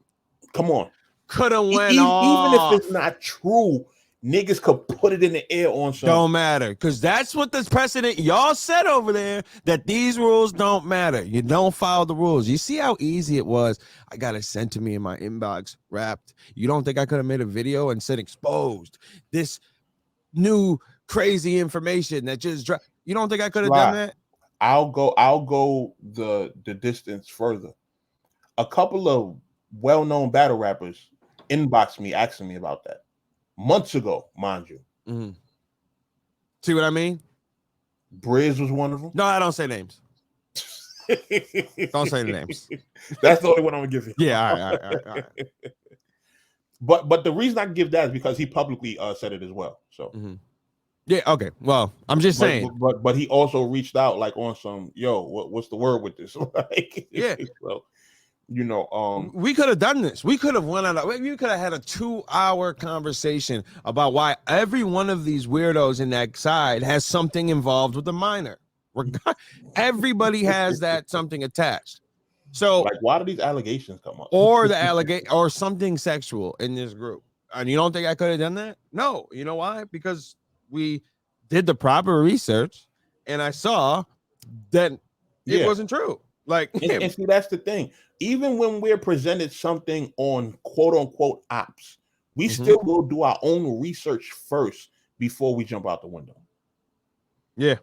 Come on. Could have went off. Even if it's not true, niggas could put it in the air on something. Don't matter, because that's what the precedent y'all said over there, that these rules don't matter. You don't follow the rules. You see how easy it was? I got it sent to me in my inbox, wrapped. You don't think I could have made a video and said exposed this new crazy information that just dropped? You don't think I could have done that? I'll go the distance further. A couple of well-known battle rappers inboxed me asking me about that. Months ago, mind you. See what I mean? Briz was one of them. No, I don't say names. Don't say the names. That's the only one I'm gonna give you. Yeah, all right. But the reason I give that is because he publicly said it as well. So yeah, okay. Well, I'm just saying. But he also reached out like on some what's the word with this? Like yeah. So, we could have done this. We could have we could have had a 2-hour conversation about why every one of these weirdos in that side has something involved with a minor. Everybody has that something attached. So like, why do these allegations come up? Or or something sexual in this group. And you don't think I could have done that? No. You know why? Because we did the proper research and I saw that it wasn't true. Like, and see, that's the thing. Even when we're presented something on quote unquote ops, we still will do our own research first before we jump out the window. Yeah.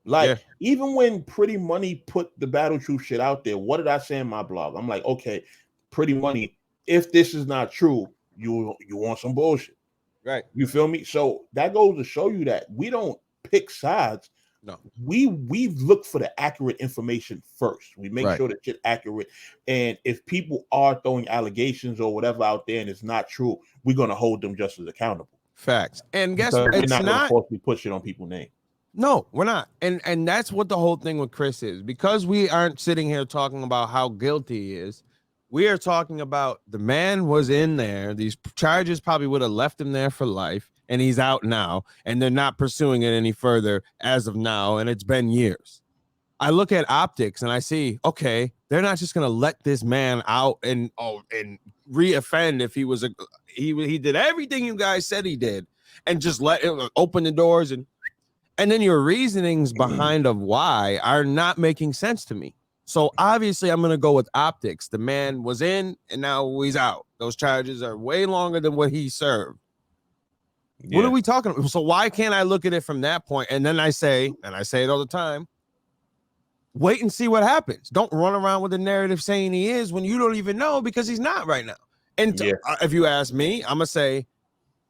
Like, even when Pretty Money put the Battle Truth shit out there, what did I say in my blog? I'm like, okay, Pretty Money, if this is not true, you want some bullshit. Right. You feel me? So that goes to show you that we don't pick sides. No, we look for the accurate information first. We make sure that shit's accurate. And if people are throwing allegations or whatever out there and it's not true, we're gonna hold them just as accountable. Facts. And guess what? It's not gonna forcibly put shit on people's name. No, we're not. And that's what the whole thing with Chris is. Because we aren't sitting here talking about how guilty he is. We are talking about the man was in there. These charges probably would have left him there for life. And he's out now, and they're not pursuing it any further as of now, and it's been years. I look at optics, and I see, okay, they're not just going to let this man out and re-offend if he did everything you guys said he did, and just let it open the doors, and then your reasonings behind of why are not making sense to me. So obviously, I'm going to go with optics. The man was in, and now he's out. Those charges are way longer than what he served. Yeah. What are we talking about? So why can't I look at it from that point? And then I say it all the time, wait and see what happens. Don't run around with the narrative saying he is when you don't even know, because he's not right now. And if you ask me, I'm going to say,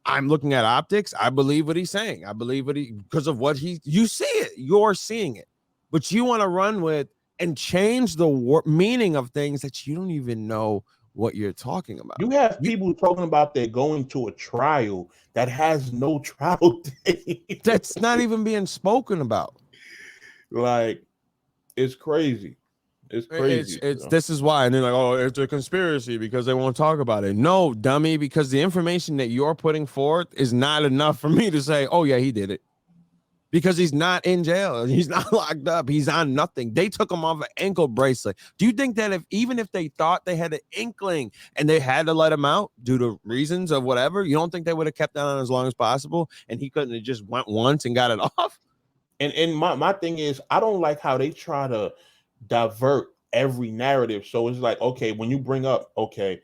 I'm looking at optics. I believe what he's saying. I believe because of what you see it. You're seeing it. But you want to run with and change the meaning of things that you don't even know what you're talking about. You have people talking about they're going to a trial that has no trial date. That's not even being spoken about. Like, it's crazy. It's crazy. This is why. And they're like, oh, it's a conspiracy because they won't talk about it. No, dummy, because the information that you're putting forth is not enough for me to say, oh, yeah, he did it. Because he's not in jail. He's not locked up. He's on nothing. They took him off an ankle bracelet. Do you think that even if they thought they had an inkling and they had to let him out due to reasons of whatever, you don't think they would have kept that on as long as possible and he couldn't have just went once and got it off? And my thing is, I don't like how they try to divert every narrative. So it's like, okay, when you bring up, okay,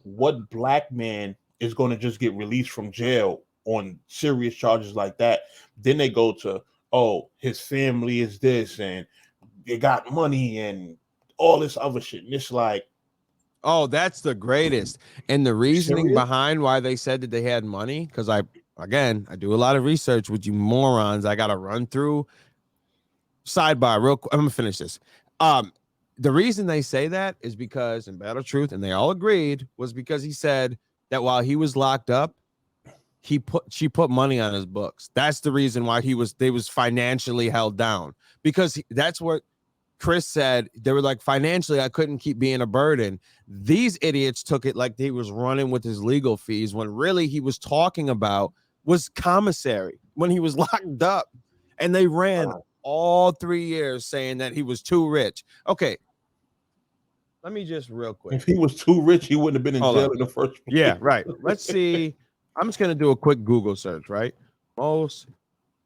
what black man is going to just get released from jail on serious charges like that? Then they go to, oh, his family is this and they got money and all this other shit. And it's like, oh, that's the greatest. And the reasoning behind why they said that they had money, because I do a lot of research with you morons. I got to run through sidebar real quick. I'm gonna finish this. The reason they say that is because in Battle Truth, and they all agreed, was because he said that while he was locked up, she put money on his books. That's the reason why they was financially held down, because that's what Chris said. They were like, financially, I couldn't keep being a burden. These idiots took it like he was running with his legal fees when really he was talking about was commissary when he was locked up, and they ran all 3 years saying that he was too rich. Okay, let me just real quick. If he was too rich, he wouldn't have been in jail in the first place. Yeah, right. Let's see. I'm just gonna do a quick Google search, right? Most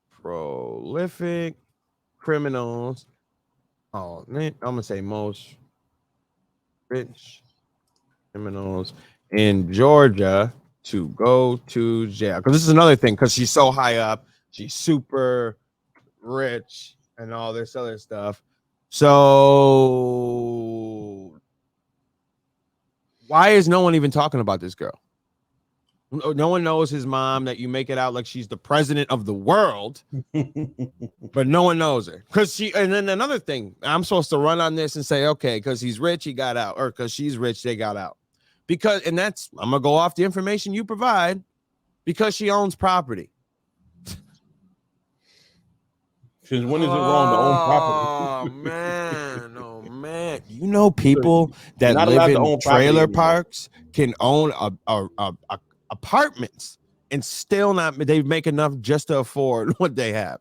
prolific criminals. Oh, man, I'm gonna say most rich criminals in Georgia to go to jail. Because this is another thing, because she's so high up, she's super rich and all this other stuff. So why is no one even talking about this girl? No one knows his mom, that you make it out like she's the president of the world, but no one knows her. And then another thing, I'm supposed to run on this and say, okay, because he's rich, he got out, or because she's rich, they got out. I'm gonna go off the information you provide, because she owns property. Because when is it wrong to own property? Oh man. You know, people that live in trailer parks can own apartments and still not, they make enough just to afford what they have.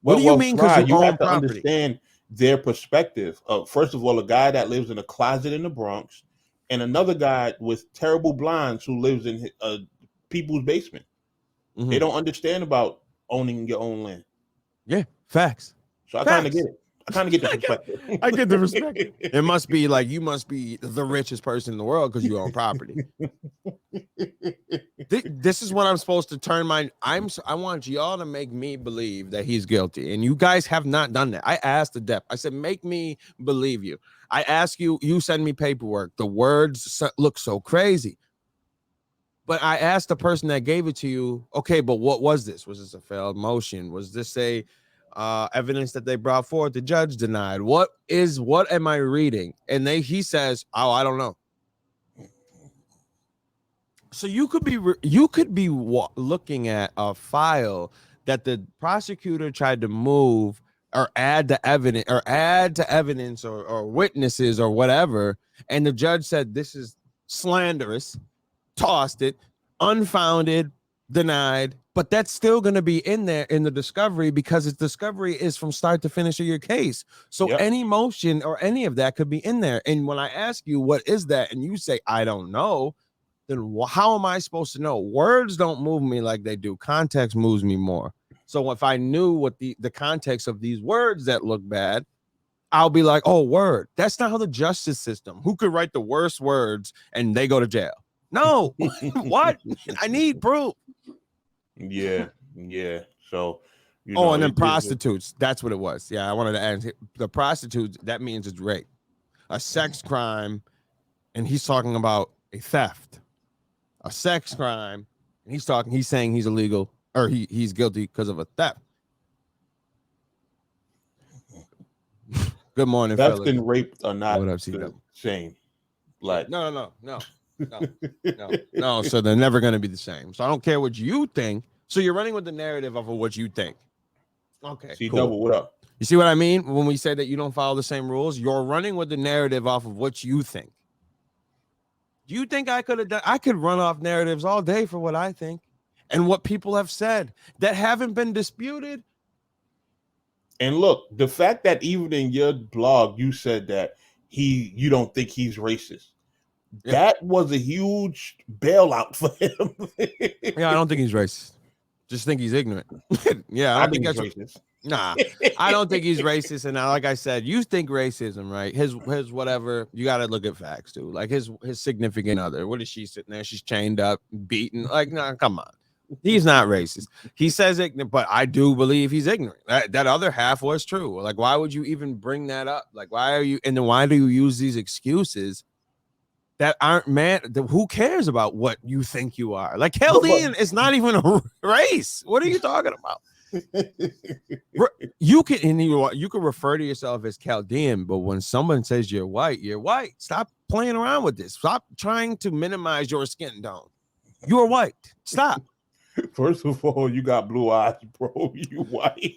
What do you mean? Because you have to understand their perspective. First of all, a guy that lives in a closet in the Bronx, and another guy with terrible blinds who lives in people's basement. Mm-hmm. They don't understand about owning your own land. Yeah, facts. So I kind of get it. I kind of get the perspective. I get the perspective. It must be like you must be the richest person in the world because you own property. This is what I'm supposed to turn my. I want y'all to make me believe that he's guilty, and you guys have not done that. I asked the dep. I said, make me believe you. I ask you. You send me paperwork. The words look so crazy. But I asked the person that gave it to you, okay, but what was this? Was this a failed motion? Was this a evidence that they brought forward the judge denied? What am I reading? And he says, oh, I don't know. So you could be looking at a file that the prosecutor tried to move or add to evidence or witnesses or whatever, and the judge said this is slanderous, tossed it, unfounded, denied, but that's still going to be in there in the discovery because its discovery is from start to finish of your case. So any motion or any of that could be in there. And when I ask you, what is that? And you say, I don't know, then how am I supposed to know? Words don't move me like they do. Context moves me more. So if I knew what the context of these words that look bad, I'll be like, oh, word. That's not how the justice system, who could write the worst words and they go to jail. No, what? I need proof. Yeah. So, and then prostitutes. That's what it was. Yeah, I wanted to add the prostitutes. That means it's rape, a sex crime, and he's talking about a theft, a sex crime, and he's saying he's illegal or he's guilty because of a theft. Good morning, theft fellas. and rape are not the same. Like no. So they're never going to be the same. So I don't care what you think. So you're running with the narrative of what you think. Okay. See, cool. Double, what up? You see what I mean? When we say that you don't follow the same rules, you're running with the narrative off of what you think. Do you think I could have done? I could run off narratives all day for what I think and what people have said that haven't been disputed. And look, the fact that even in your blog you said that you don't think he's racist. Yeah. That was a huge bailout for him. Yeah, I don't think he's racist. Just think he's ignorant. Yeah, I don't think that's racist. Nah, I don't think he's racist. And like I said, you think racism, right? His whatever. You got to look at facts too. Like his significant other. What is she sitting there? She's chained up, beaten. Like, nah, come on. He's not racist. He says ignorant, but I do believe he's ignorant. That other half was true. Like, why would you even bring that up? Like, why are you? And then why do you use these excuses that aren't who cares about what you think you are? Like, Chaldean is not even a race. What are you talking about? You can refer to yourself as Chaldean, but when someone says you're white, you're white. Stop playing around with this. Stop trying to minimize your skin tone. You're white. Stop. First of all, you got blue eyes, bro. You white.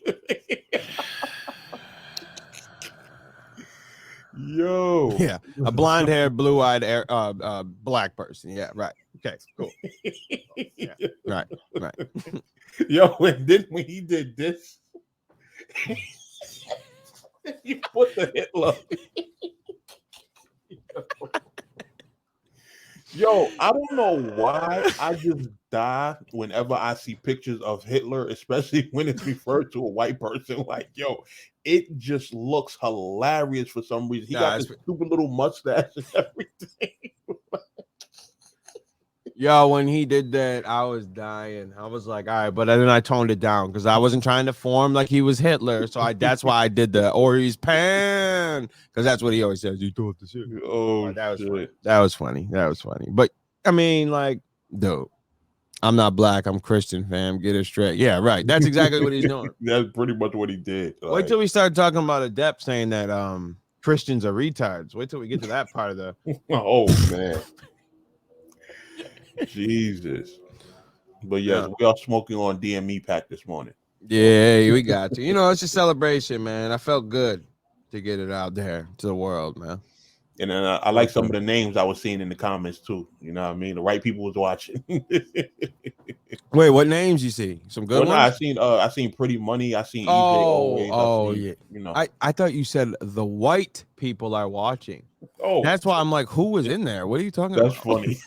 Yo. Yeah, a blonde-haired, blue-eyed, black person. Yeah, right. Okay, cool. Yeah, right. Yo, and then when he did this, he put the Hitler. Yo, I don't know why I just die whenever I see pictures of Hitler, especially when it's referred to a white person. Like, yo, it just looks hilarious for some reason. He got this stupid little mustache and everything. Yo, when he did that, I was dying. I was like, all right, but then I toned it down because I wasn't trying to form like he was Hitler. So that's why I did the Ortiz pan, because that's what he always says. You thought the shit. Oh, that was funny. That was funny. But I mean, like, dude, I'm not black. I'm Christian, fam. Get it straight. Yeah, right. That's exactly what he's doing. That's pretty much what he did. Wait till we start talking about Adept saying that Christians are retards. Wait till we get to that part of the. Oh man. Jesus. But yes, we are smoking on DME pack this morning. Yeah, we got to. You know, it's a celebration, man. I felt good to get it out there to the world, man. And then I like some of the names I was seeing in the comments too. You know what I mean? The right people was watching. Wait, what names you see? Some good ones? I seen Pretty Money. I seen EJ Always. Yeah. You know, I thought you said the white people are watching. Oh, that's why I'm like, who was in there? What are you talking about? That's funny.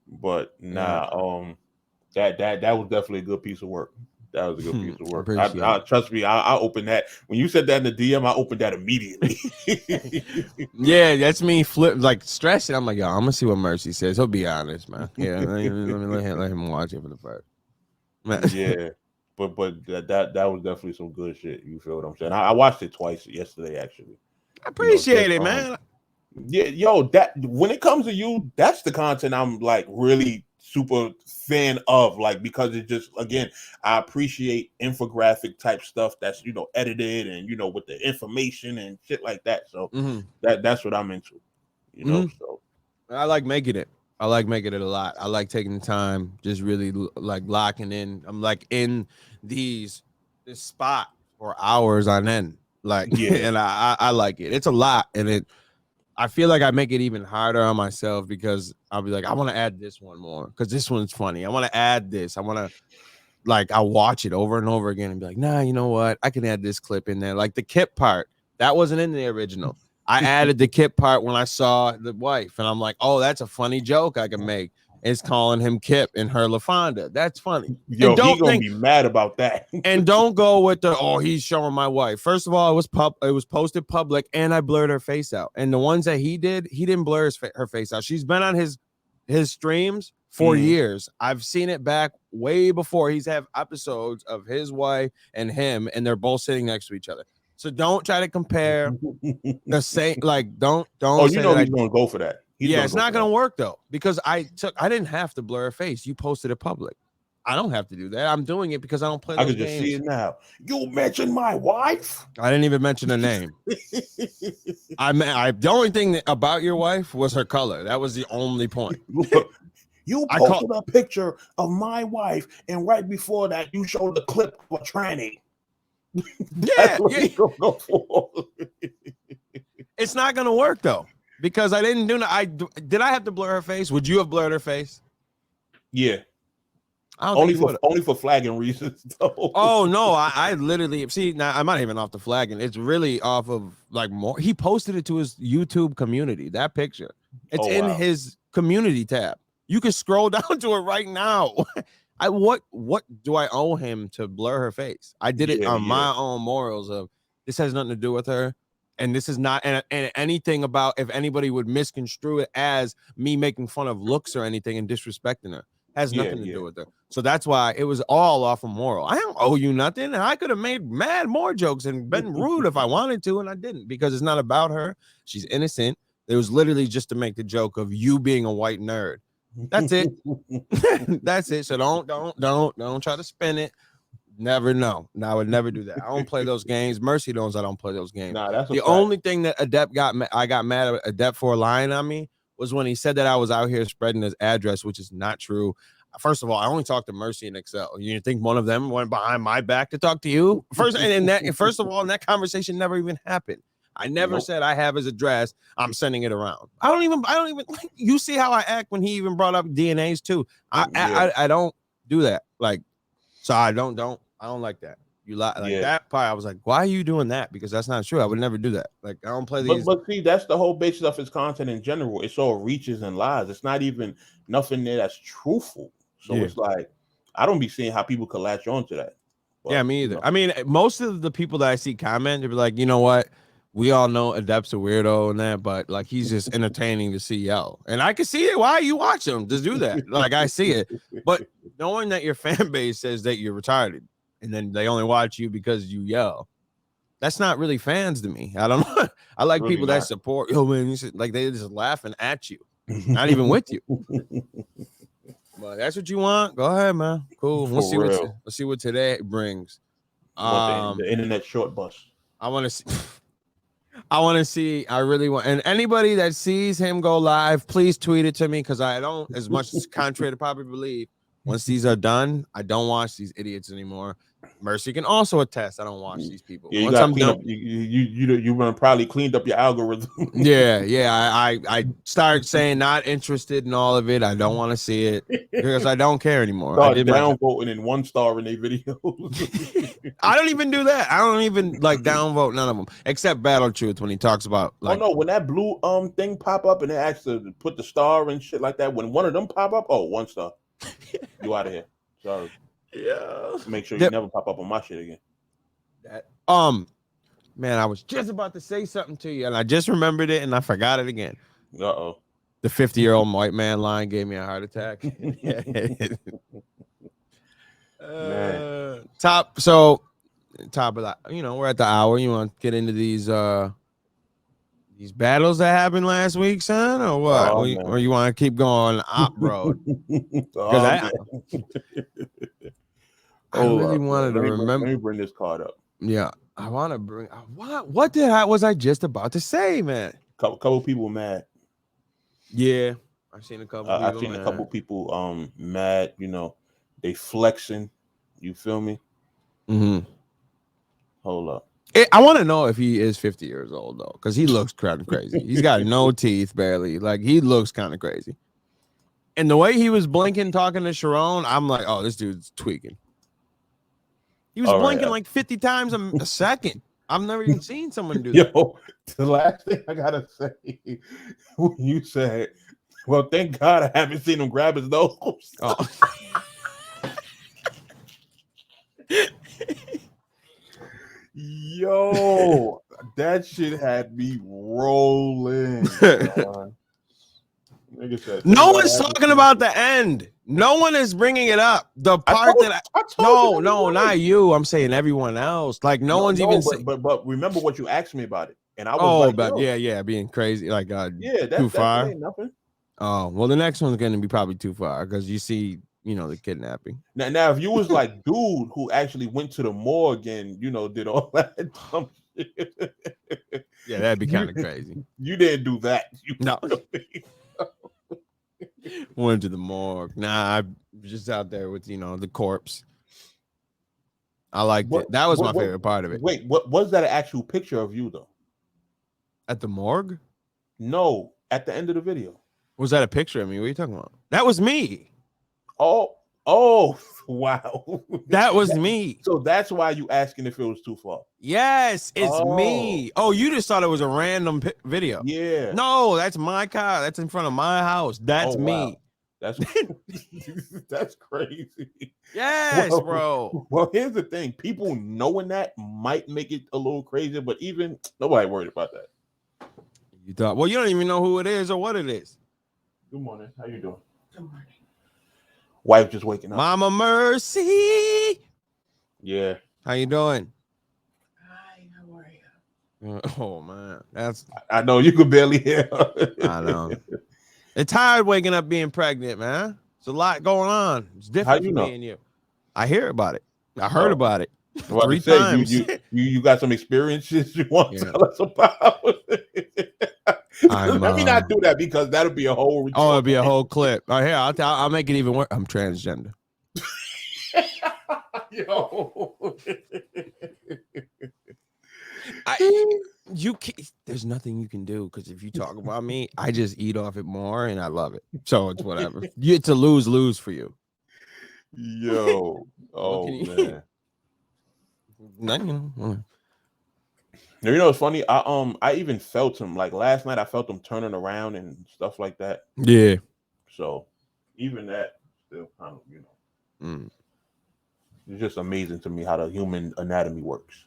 But nah, that was definitely a good piece of work. That was a good piece of work. I trust me, I opened that. When you said that in the DM, I opened that immediately. Yeah, that's me stressing. I'm like, yo, I'm gonna see what Mercy says. He'll be honest, man. Yeah, let him watch it for the first. Man. Yeah. But that was definitely some good shit. You feel what I'm saying? I watched it twice yesterday, actually. I appreciate it, man. Yeah, yo, that when it comes to you, that's the content I'm like really super fan of, like, because it just, again, I appreciate infographic type stuff that's, you know, edited and, you know, with the information and shit like that. So that's what I'm into, you know. So I like making it. I like making it a lot. I like taking the time, just really like locking in. I'm like in this spot for hours on end. Like, yeah, and I like it. It's a lot, and I feel like I make it even harder on myself because I'll be like, I want to add this one more because this one's funny. I want to add this. I want to, like, I'll watch it over and over again and be like, nah, you know what? I can add this clip in there. Like the Kip part, that wasn't in the original. I added the Kip part when I saw the wife, and I'm like, oh, that's a funny joke I can make. It's calling him Kip and her LaFonda. That's funny. Yo, he gonna be mad about that. And don't go with he's showing my wife. First of all, it was posted public, and I blurred her face out. And the ones that he didn't blur her face out. She's been on his streams for years. I've seen it back way before. He's have episodes of his wife and him, and they're both sitting next to each other. So don't try to compare the same. Like don't. Oh, you know he's gonna go for that. It's not going to work, though, because I didn't have to blur her face. You posted it public. I don't have to do that. I'm doing it because I don't play those games. I can just see it now. You mentioned my wife? I didn't even mention her name. The only thing about your wife was her color. That was the only point. Look, you posted a picture of my wife, and right before that, you showed the clip of a tranny. Yeah, it's not gonna work though because I didn't do. Did I have to blur her face? Would you have blurred her face? Yeah. I don't only for flagging reasons though. Oh no, I literally see now. I'm not even off the flagging. It's really off of like more. He posted it to his YouTube community. That picture. It's in his community tab. You can scroll down to it right now. What do I owe him to blur her face? I did it on my own morals of this has nothing to do with her. And this is not and anything about if anybody would misconstrue it as me making fun of looks or anything and disrespecting her. Has nothing to do with her. So that's why it was all off of moral. I don't owe you nothing. And I could have made mad more jokes and been rude if I wanted to, and I didn't because it's not about her. She's innocent. It was literally just to make the joke of you being a white nerd. That's it. That's it. So don't try to spin it. Never know. No, I would never do that. I don't play those games. Mercy knows I don't play those games. Nah, that's the only thing that Adept I got mad at Adept for lying on me was when he said that I was out here spreading his address, which is not true. First of all, I only talked to Mercy and Excel. You think one of them went behind my back to talk to you? First of all, that conversation never even happened. I never said I have his address. I'm sending it around. I don't even you see how I act when he even brought up DNAs too. I don't do that. Like, so I don't like that. You like that part. I was like, why are you doing that? Because that's not true. I would never do that. Like, I don't play these. But see, that's the whole basis of his content in general. It's all reaches and lies. It's not even nothing there that's truthful. So it's like, I don't be seeing how people could latch on to that. But, yeah, me either. I mean, most of the people that I see comment, they'll be like, you know what? We all know Adept's a weirdo and that, but like he's just entertaining to see yell. And I can see it. Why you watch him? Just do that. Like I see it. But knowing that your fan base says that you're retarded and then they only watch you because you yell, that's not really fans to me. I don't know. I like really people that support. Yo, man, you should, like they just laughing at you, not even with you. But that's what you want. Go ahead, man. Cool. Let's see what today brings. The internet short bus. I want to see. I really want. And anybody that sees him go live, please tweet it to me because I don't, as much as contrary to probably believe, once these are done, I don't watch these idiots anymore. Mercy can also attest. I don't watch these people. Yeah, once I'm done, you run probably cleaned up your algorithm. I start saying not interested in all of it. I don't want to see it because I don't care anymore. I did downvoting in 1 star in their videos. I don't even do that. I don't even like downvote none of them except Battle Truth when he talks about like. Oh no, when that blue thing pop up and they ask to put the star and shit like that. When one of them pop up, 1 star. You out of here. Sorry. Yeah. Make sure you never pop up on my shit again. Man, I was just about to say something to you, and I just remembered it, and I forgot it again. Uh-oh. The 50-year-old white man line gave me a heart attack. Top of that. We're at the hour. You want to get into these battles that happened last week, son, or what? Or you want to keep going up road? I really wanted to remember. Let me bring this card up. Yeah, I want to bring. What was I just about to say, man? Couple people mad. Yeah, I've seen a couple. I've seen a couple people mad. They flexing. You feel me? Mm-hmm. Hold up. I want to know if he is 50 years old though, because he looks kind of crazy. He's got no teeth, barely. Like he looks kind of crazy. And the way he was blinking, talking to Sharon, I'm like, oh, this dude's tweaking. He was blinking like 50 times a second. I've never even seen someone do that. Yo, the last thing I gotta say, when you said, well, thank God I haven't seen him grab his nose. Oh. Yo, that shit had me rolling. No one's talking about the end. No one is bringing it up. The part not you. I'm saying everyone else. Like one's even. But remember what you asked me about it, and I was being crazy. Like that's too far. Nothing. Oh well, the next one's gonna be probably too far because you see, the kidnapping. Now, if you was like dude who actually went to the morgue and did all that dumb shit, yeah, that'd be kind of crazy. You didn't do that. No. Went to the morgue. Nah, I'm just out there with the corpse. I liked it. That was my favorite part of it. Wait, what was that? An actual picture of you though? At the morgue? No, at the end of the video. Was that a picture of me? What are you talking about? That was me. Oh, wow. That was me. So that's why you asking if it was too far. Yes, it's me. Oh, you just thought it was a random video. Yeah. No, that's my car. That's in front of my house. That's me. Wow. That's crazy. Yes, bro. Well, here's the thing. People knowing that might make it a little crazy, but even nobody worried about that. You thought, well, you don't even know who it is or what it is. Good morning. How you doing? Good morning. Wife just waking up. Mama Mercy. Yeah. How you doing? Hi, how are you? Oh man, that's. I know you could barely hear. I know. It's hard waking up being pregnant, man. It's a lot going on. It's different for me and you. I hear about it. I heard about it 3 times. You got some experiences you want to tell us about? Let me not do that because that'll be a whole. Oh, it'll be a whole clip. Oh, here, I'll make it even worse. I'm transgender. Yo. There's nothing you can do because if you talk about me, I just eat off it more and I love it. So it's whatever. It's a lose for you. Yo. Oh man. You know, it's funny. I even felt him like last night. I felt him turning around and stuff like that. Yeah. So even that still kind of, it's just amazing to me how the human anatomy works.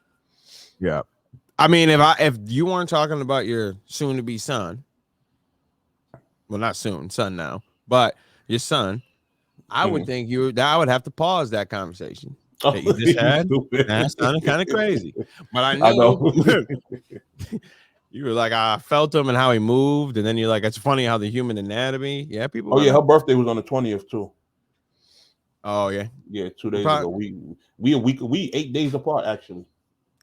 Yeah. I mean, if you weren't talking about your soon-to-be son, well, not soon, son now, but your son, I would think I would have to pause that conversation that you just had. That sounded kind of crazy, but I know. You were like, I felt him and how he moved, and then you're like, it's funny how the human anatomy. Yeah, people. Oh yeah, her birthday was on the 20th too. Oh yeah, 2 days ago. We 8 days apart actually.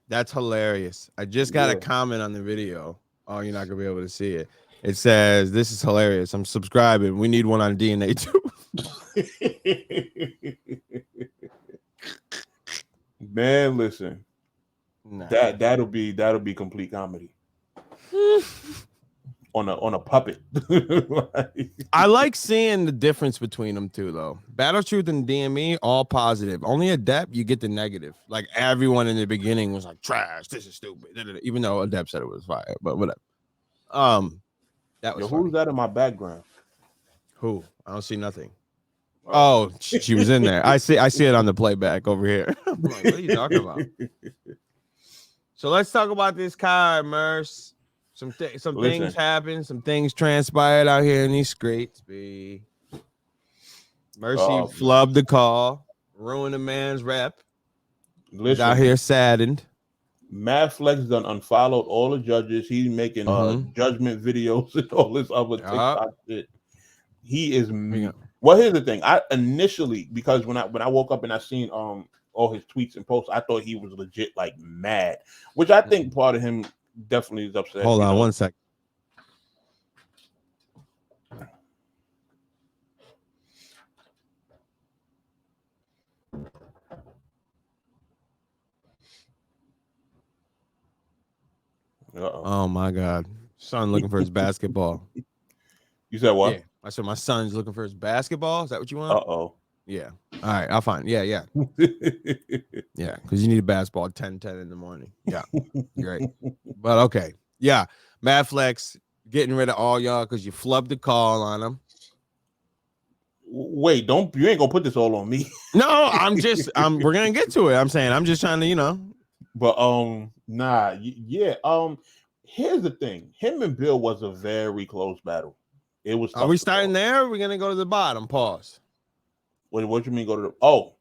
That's hilarious. I just got a comment on the video. Oh, you're not gonna be able to see it. It says, "This is hilarious. I'm subscribing. We need one on DNA too." Man, listen. Nah. That'll be complete comedy. on a puppet. I like seeing the difference between them two though. Battle Truth and DME all positive. Only Adept you get the negative. Like everyone in the beginning was like trash. This is stupid. Even though Adept said it was fire, but whatever. That was. Who's that in my background? Who? I don't see nothing. Oh, she was in there. I see it on the playback over here. I'm like, what are you talking about? So let's talk about this card, Merce. Some things happened. Some things transpired out here in these streets. Mercy flubbed the call, ruined a man's rep. He's out here saddened. Mad Flex done unfollowed all the judges. He's making judgment videos and all this other TikTok shit. He is me. Well, here's the thing. I initially, because when I woke up and I seen all his tweets and posts, I thought he was legit like mad, which I think part of him definitely is upset. Hold on 1 second. Oh my God. Son looking for his basketball. You said what? Yeah. I said my son's looking for his basketball. Is that what you want? Uh-oh. Yeah. All right, I'll find. Yeah. Yeah, because you need a basketball at 10:10 in the morning. Yeah. Great. But okay. Yeah. Mad Flex getting rid of all y'all because you flubbed the call on him. Wait, you ain't gonna put this all on me. No, we're gonna get to it. I'm saying I'm just trying to, But here's the thing. Him and Bill was a very close battle. It was. Are we starting there? Or are we gonna go to the bottom? Pause. What you mean go to the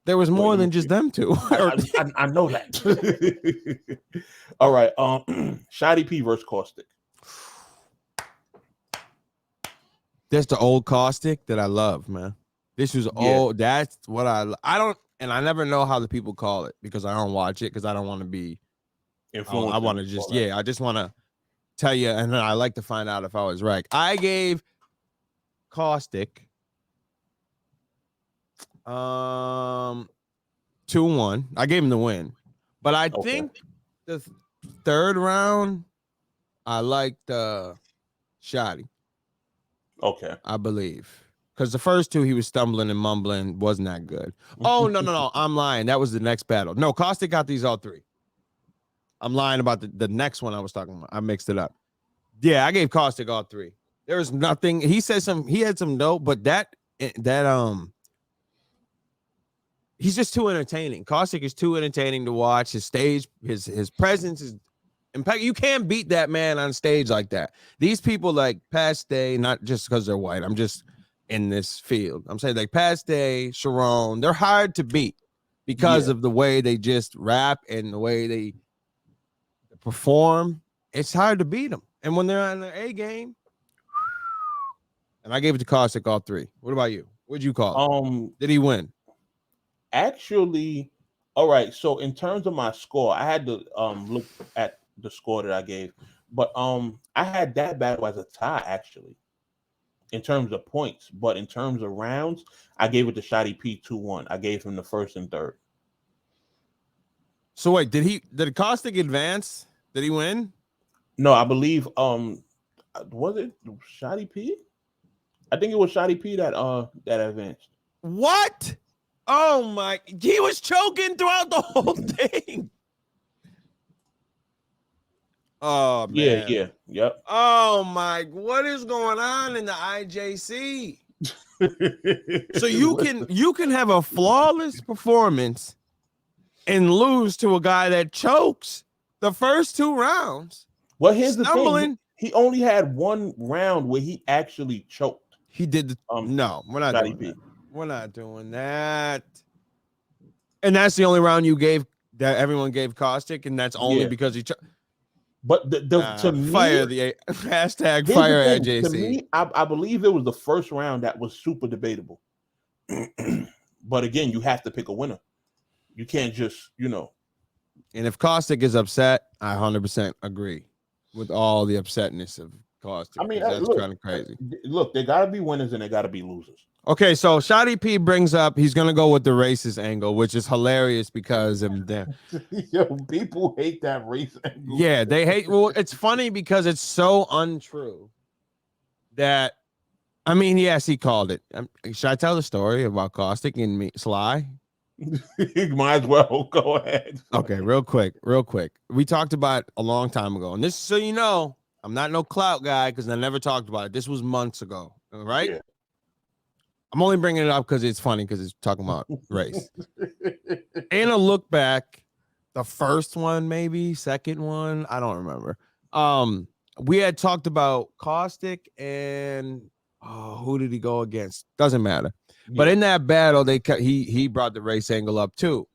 there was more than just them two. I know that. All right. Shoddy P versus Caustic. That's the old Caustic that I love, man. This was old. That's what I don't, and I never know how the people call it because I don't watch it because I don't want to be influenced. I want to just I just want to tell you, and then I like to find out if I was right. I gave Caustic 2-1. I gave him the win. But I think the third round, I liked Shotty. Okay. I believe. Because the first two, he was stumbling and mumbling. Wasn't that good. Oh, no. I'm lying. That was the next battle. No, Caustic got these all three. I'm lying about the next one I was talking about. I mixed it up. Yeah, I gave Caustic all three. There was nothing. He said he had some dope, but that he's just too entertaining. Caustic is too entertaining to watch. His stage, his presence is impact. You can't beat that man on stage like that. These people like Past Day, not just because they're white. I'm just in this field. I'm saying like Past Day, Sharon, they're hard to beat because of the way they just rap and the way they perform. It's hard to beat them. And when they're on their A game, and I gave it to Caustic all three. What about you? What'd you call it? Did he win? Actually, all right. So in terms of my score, I had to look at the score that I gave, but I had that battle as a tie actually, in terms of points. But in terms of rounds, I gave it to Shotty P 2-1. I gave him the first and third. So wait, did Caustic advance? Did he win? No, I believe was it Shotty P? I think it was Shotty P that advanced. What? Oh my! He was choking throughout the whole thing. Oh man! Yeah, yep. Oh my! What is going on in the IJC? So you can have a flawless performance and lose to a guy that chokes the first two rounds. Well, here's the thing: he only had one round where he actually choked. He did. No, we're not doing that. We're not doing that. And that's the only round you gave that everyone gave Caustic, and that's only because he. But to me, fire the hashtag fire at JC. To me, I believe it was the first round that was super debatable. But again, you have to pick a winner. You can't just, And if Caustic is upset, I 100% agree with all the upsetness of Caustic. I mean, that's kind of crazy. Look, they gotta be winners and they gotta be losers. Okay, so Shotty P brings up he's gonna go with the racist angle, which is hilarious because of them. Yo, people hate that race angle. Yeah, they hate. Well, it's funny because it's so untrue that. I mean, yes, he called it. Should I tell the story about Caustic and me, Sly? You might as well go ahead. Okay, real quick. We talked about it a long time ago, and this, so you know, I'm not no clout guy because I never talked about it. This was months ago, right? Yeah. I'm only bringing it up because it's funny because it's talking about race. And a look back, the first one, maybe second one, I don't remember. We had talked about Caustic and who did he go against? Doesn't matter. Yeah. But in that battle, he brought the race angle up too.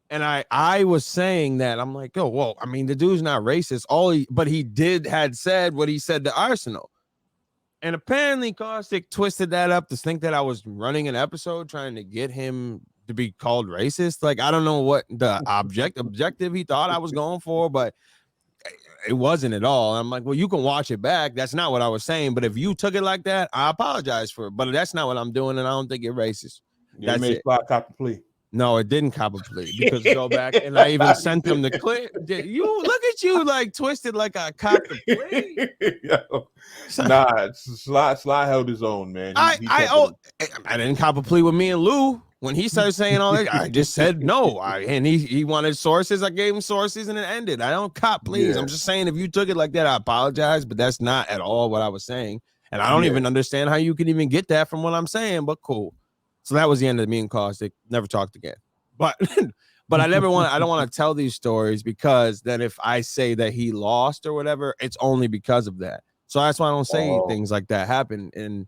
And I was saying that I'm like, oh, well, I mean, the dude's not racist. But he had said what he said to Aczino. And apparently Caustic twisted that up to think that I was running an episode trying to get him to be called racist. Like, I don't know what the objective he thought I was going for, but it wasn't at all. I'm like, well, you can watch it back. That's not what I was saying. But if you took it like that, I apologize for it. But that's not what I'm doing, and I don't think you're racist. That's it. Cop a plea. No, it didn't cop a plea because go back and I even sent them the clip. You look at you like twisted like I copped a plea. Yo, nah, Sly held his own, man. I didn't cop a plea with me and Lou when he started saying all that. I just said no. And he wanted sources. I gave him sources and it ended. I don't cop pleas. Yeah. I'm just saying if you took it like that, I apologize, but that's not at all what I was saying. And I don't even understand how you can even get that from what I'm saying. But cool. So that was the end of me and Caustic. Never talked again. But I don't want to tell these stories because then if I say that he lost or whatever, it's only because of that. So that's why I don't say things like that happen, and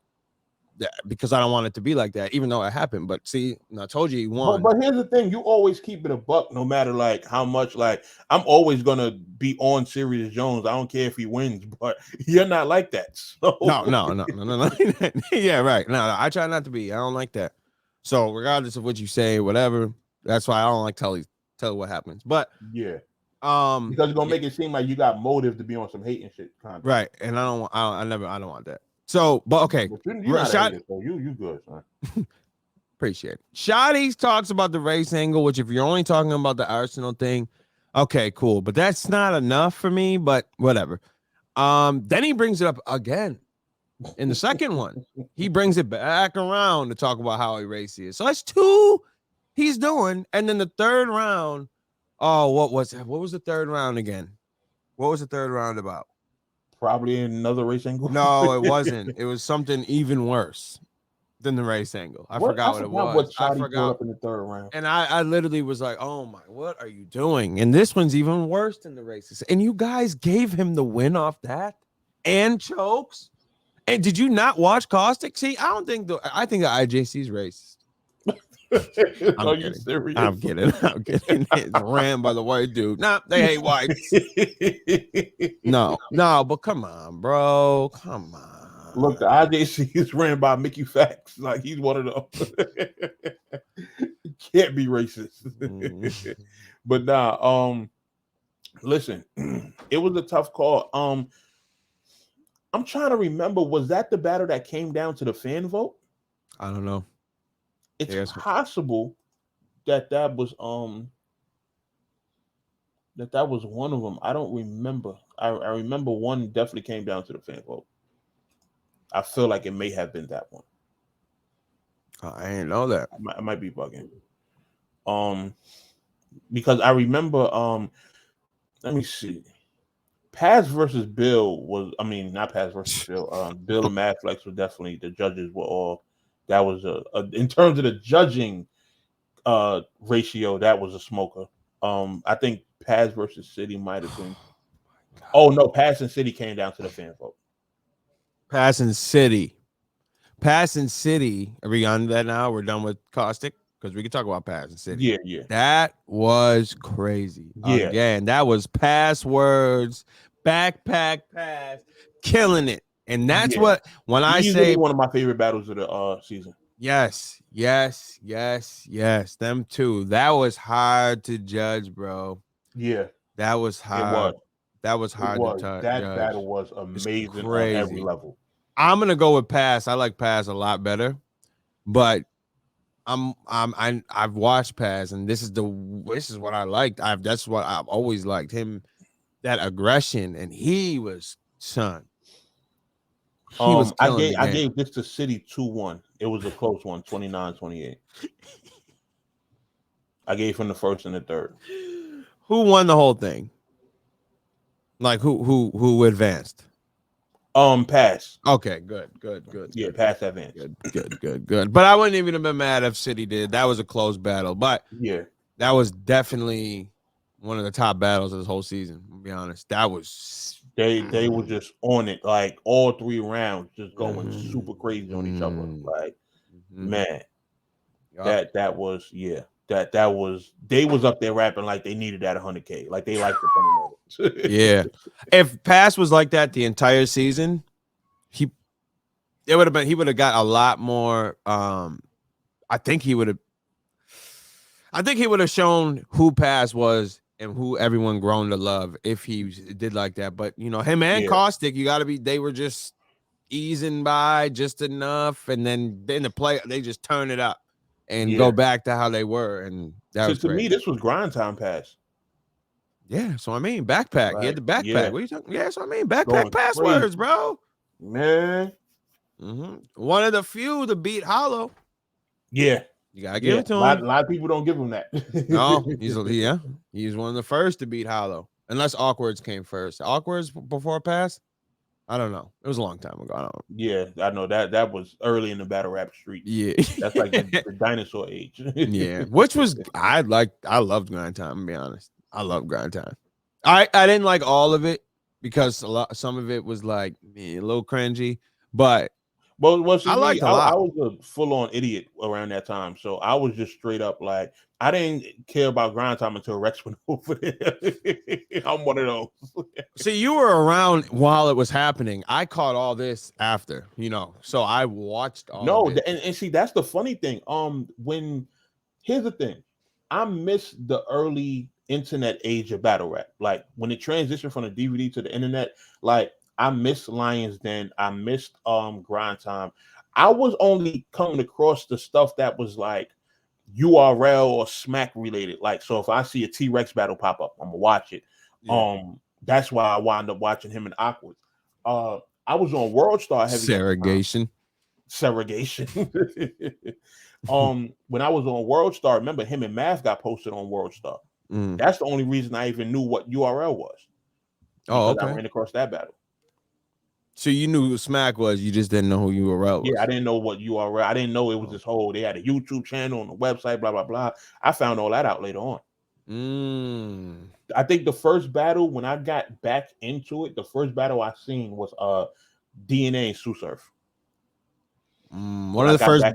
because I don't want it to be like that, even though it happened. But see, I told you he won. But here's the thing: you always keep it a buck, no matter like how much. Like I'm always gonna be on Sirius Jones. I don't care if he wins, but you're not like that. So. No. Yeah, right. No, I try not to be. I don't like that. So regardless of what you say, whatever, that's why I don't like tell what happens. But yeah, because it's gonna make it seem like you got motive to be on some hating shit. Right, and I don't want that. So, but okay, you good, son. Appreciate it. Shotty talks about the race angle, which if you're only talking about the Aczino thing, okay, cool. But that's not enough for me, but whatever. Then he brings it up again in the second one. He brings it back around to talk about how racy is. So that's 2 he's doing. And then the third round, what was the third round again? What was the third round about? Probably another race angle. No, it wasn't. It was something even worse than the race angle. I forgot what it was. I forgot up in the third round. And I literally was like, oh my, what are you doing? And this one's even worse than the races. And you guys gave him the win off that and chokes. And did you not watch Caustic? See, I think the IJC's racist. Are you serious? I'm kidding. It's ran by the white dude. Nah, they hate whites. No, but come on, bro. Come on. Look, the IJC is ran by Mickey Facts. Like, he's one of them. Can't be racist. But nah, listen, it was a tough call. I'm trying to remember, was that the battle that came down to the fan vote? I don't know. It's possible that was one of them. I don't remember. I remember one definitely came down to the fan vote. I feel like it may have been that one. I didn't know that. I might be bugging. Because I remember, let me see. Paz versus Bill was, not Paz versus Bill. Bill and Madflex were definitely, the judges were all, that was in terms of the judging ratio, that was a smoker. I think Paz versus City might have been. Oh no, Paz and City came down to the fan vote. Paz and City. Are we on that now? We're done with Caustic? Because we can talk about Paz and City. Yeah. That was crazy. Yeah. Again, that was passwords, backpack pass, killing it. And that's what, when I say one of my favorite battles of the season. Yes. Them two. That was hard to judge, bro. Yeah. That was hard. That was hard to touch. That battle was amazing on every level. I'm gonna go with Pass. I like Pass a lot better, but I've watched Pass, and this is what I liked. That's what I've always liked him, that aggression, and he was son. I gave this to City 2-1. It was a close one, 29-28. I gave him the first and the third. Who won the whole thing? Like who advanced? Pass. Okay, good. Yeah, Pass advanced. Good. But I wouldn't even have been mad if City did. That was a close battle, but yeah, that was definitely one of the top battles of this whole season. I'll be honest. That was they were just on it, like all 3 rounds, just going super crazy on each other. Like, man, that was That was they was up there rapping like they needed that 100K, like they liked the funny moments. Yeah, if Pass was like that the entire season, he would have got a lot more. I think he would have shown who Pass was and who everyone grown to love if he did like that. But him and Caustic, they were just easing by just enough, and then in the play they just turn it up and go back to how they were, and that was to me. This was grind time Pass. Yeah, so backpack. Right. He had the backpack. Yeah. What are you talking? Yeah, so backpack passwords, bro. Man, one of the few to beat Hollow. Yeah, you gotta give it to him. A lot of people don't give him that. No, he's one of the first to beat Hollow, unless Awkwards came first. Awkwards before Pass. I don't know. It was a long time ago. I don't know. Yeah, I know that was early in the battle rap street. Yeah, that's like the dinosaur age. Yeah, which was I loved grind time. To be honest, I love grind time. I didn't like all of it because some of it was like a little cringy, but see, I liked a lot. I was a full-on idiot around that time, so I was just straight up like I didn't care about grind time until Rex went over there. I'm one of those. See, you were around while it was happening. I caught all this after, so I watched all of it. And see, that's the funny thing. Here's the thing, I miss the early internet age of battle rap. Like when it transitioned from the DVD to the internet, like I missed Lions Den. I missed grind time. I was only coming across the stuff that was like URL or smack related. Like, so if I see a T-Rex battle pop up, I'm gonna watch it. Yeah. That's why I wound up watching him in Awkward. I was on World Star heavy. Surrogation. When I was on World Star, remember him and Math got posted on World Star. That's the only reason I even knew what URL was. Oh, okay. I ran across that battle. So you knew who Smack was, you just didn't know who URL was. Yeah, I didn't know what URL. I didn't know it was this whole. They had a YouTube channel and a website, blah blah blah. I found all that out later on. I think the first battle when I got back into it, the first battle I seen was DNA and Sue Surf. One of the first.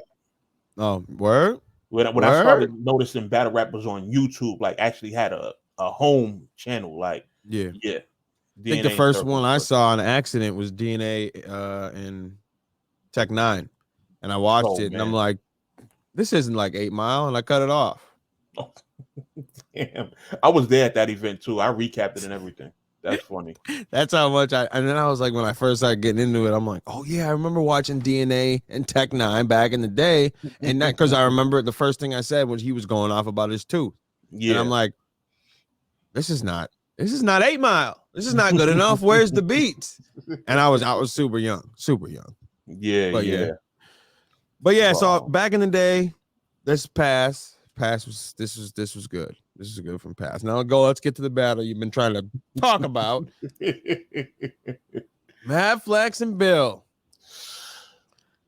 Oh, word. When I started noticing battle rap was on YouTube, like actually had a home channel, like yeah. I think the first one I saw on accident was DNA and Tech 9, and I watched it, and I'm like, this isn't like 8 Mile, and I cut it off. Oh, damn, I was there at that event too. I recapped it and everything. That's funny. That's how much and then I was like, when I first started getting into it, I'm like, oh yeah, I remember watching DNA and Tech 9 back in the day, and that because I remember the first thing I said was he was going off about his tooth. Yeah, and I'm like, this is not 8 Mile. This is not good enough. Where's the beats? And I was super young. Yeah, but yeah. Wow. So back in the day, this Pass was this was good. This is good from Pass. Now let's get to the battle you've been trying to talk about. Mad Flex and Bill.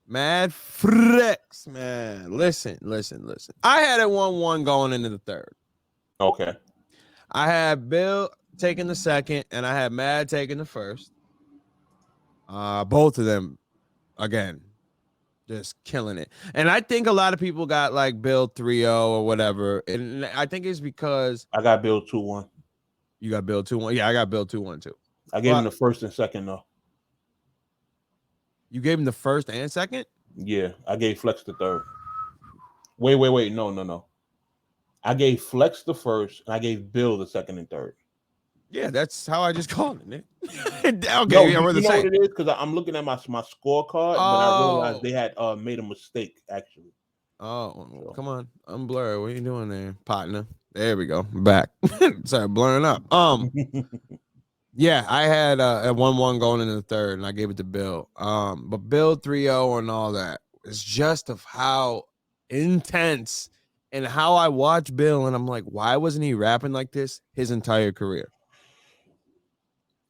Mad Flex, man. Listen. I had it 1-1 going into the third. Okay. I had Bill taking the second, and I had Mad taking the first. Both of them, again, just killing it. And I think a lot of people got like Bill 3-0 or whatever. And I think it's because I got Bill 2-1. You got Bill 2-1? Yeah, I got Bill 2-1 too. I gave him the first and second though. You gave him the first and second? Yeah, I gave Flex the third. Wait. No. I gave Flex the first, and I gave Bill the second and third. Yeah, that's how I just called it, Nick. Okay, no, you know what it is? Because I'm looking at my scorecard, but I realized they had made a mistake, actually. Oh, come on. I'm blurred. What are you doing there, partner? There we go. Back. Sorry, blurring up. Yeah, I had a 1-1 going into the third, and I gave it to Bill. But Bill 3-0 and all that is just of how intense and how I watch Bill, and I'm like, why wasn't he rapping like this his entire career?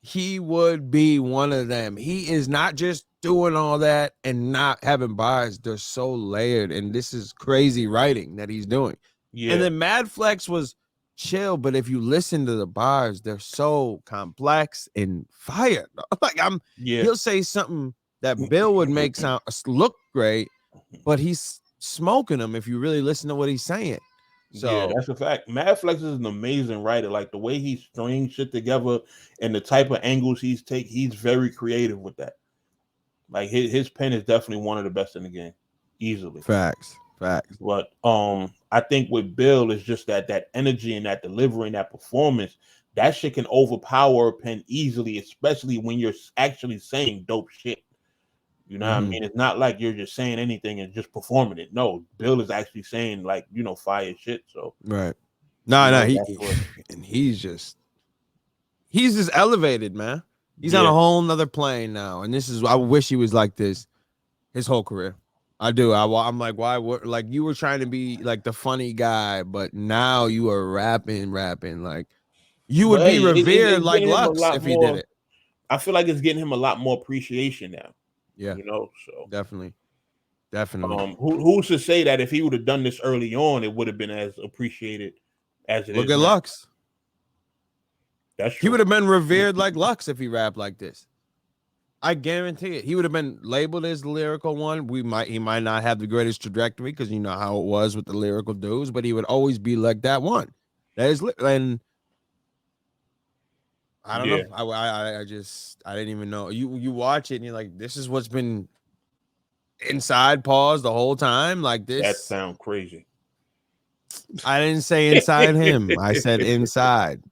He would be one of them. He is not just doing all that and not having bars. They're so layered, and this is crazy writing that he's doing. Yeah. And then Mad Flex was chill, but if you listen to the bars, they're so complex and fire. Like he'll say something that Bill would make look great, but he's smoking them if you really listen to what he's saying. So yeah, that's a fact. Mad Flex is an amazing writer. Like the way he strings shit together and the type of angles he's very creative with that. Like his pen is definitely one of the best in the game, easily. Facts. But I think with Bill is just that energy and that delivery and that performance, that shit can overpower a pen easily, especially when you're actually saying dope shit. You know what I mean? It's not like you're just saying anything and just performing it. No, Bill is actually saying like, fire shit. So right. He's just elevated, man. He's on a whole nother plane now. And I wish he was like this his whole career. I do. I'm like, why? Like you were trying to be like the funny guy, but now you are rapping. Like you would be revered like Lux if he did it. I feel like it's getting him a lot more appreciation now. Yeah, so definitely. Who's to say that if he would have done this early on, it would have been as appreciated as it is? Look at Lux. That's true. He would have been revered like Lux if he rapped like this. I guarantee it. He would have been labeled as the lyrical one. He might not have the greatest trajectory because you know how it was with the lyrical dudes, but he would always be like that one. That is, and I don't know. I didn't even know. You watch it and you're like, this is what's been inside pause the whole time. Like this. That sounds crazy. I didn't say inside him. I said inside.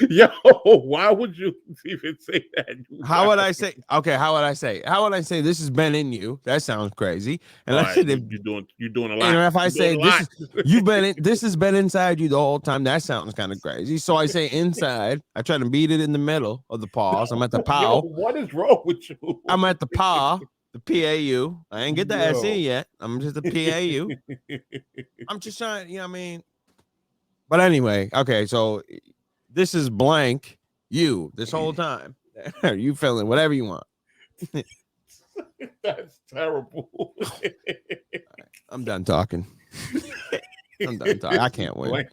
Yo, why would you even say that? How would I say? Okay, how would I say? How would I say this has been in you? That sounds crazy. And I said, you're doing a lot. and if I say this is this has been inside you the whole time, that sounds kind of crazy. So I say inside. I try to beat it in the middle of the pause. I'm at the pow. What is wrong with you? I'm at the paw, the PAU. I ain't get the SE yet. I'm just the PAU. I'm just trying, you know what I mean? But anyway, okay, so this is blank you this whole time. You feeling whatever you want. That's terrible. I'm done talking. I'm done talking. I can't win.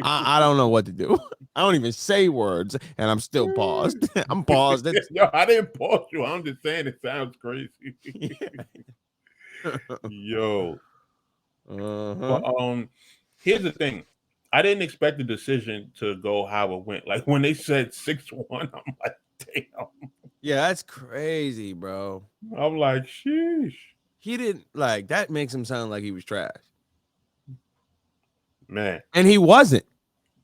I don't know what to do. I don't even say words, and I'm still paused. I'm paused. Yo, I didn't pause you. I'm just saying it sounds crazy. Yo. But, here's the thing. I didn't expect the decision to go how it went. Like when they said 6-1, I'm like, damn. Yeah, that's crazy, bro. I'm like, sheesh. He didn't like that. Makes him sound like he was trash, man, and he wasn't.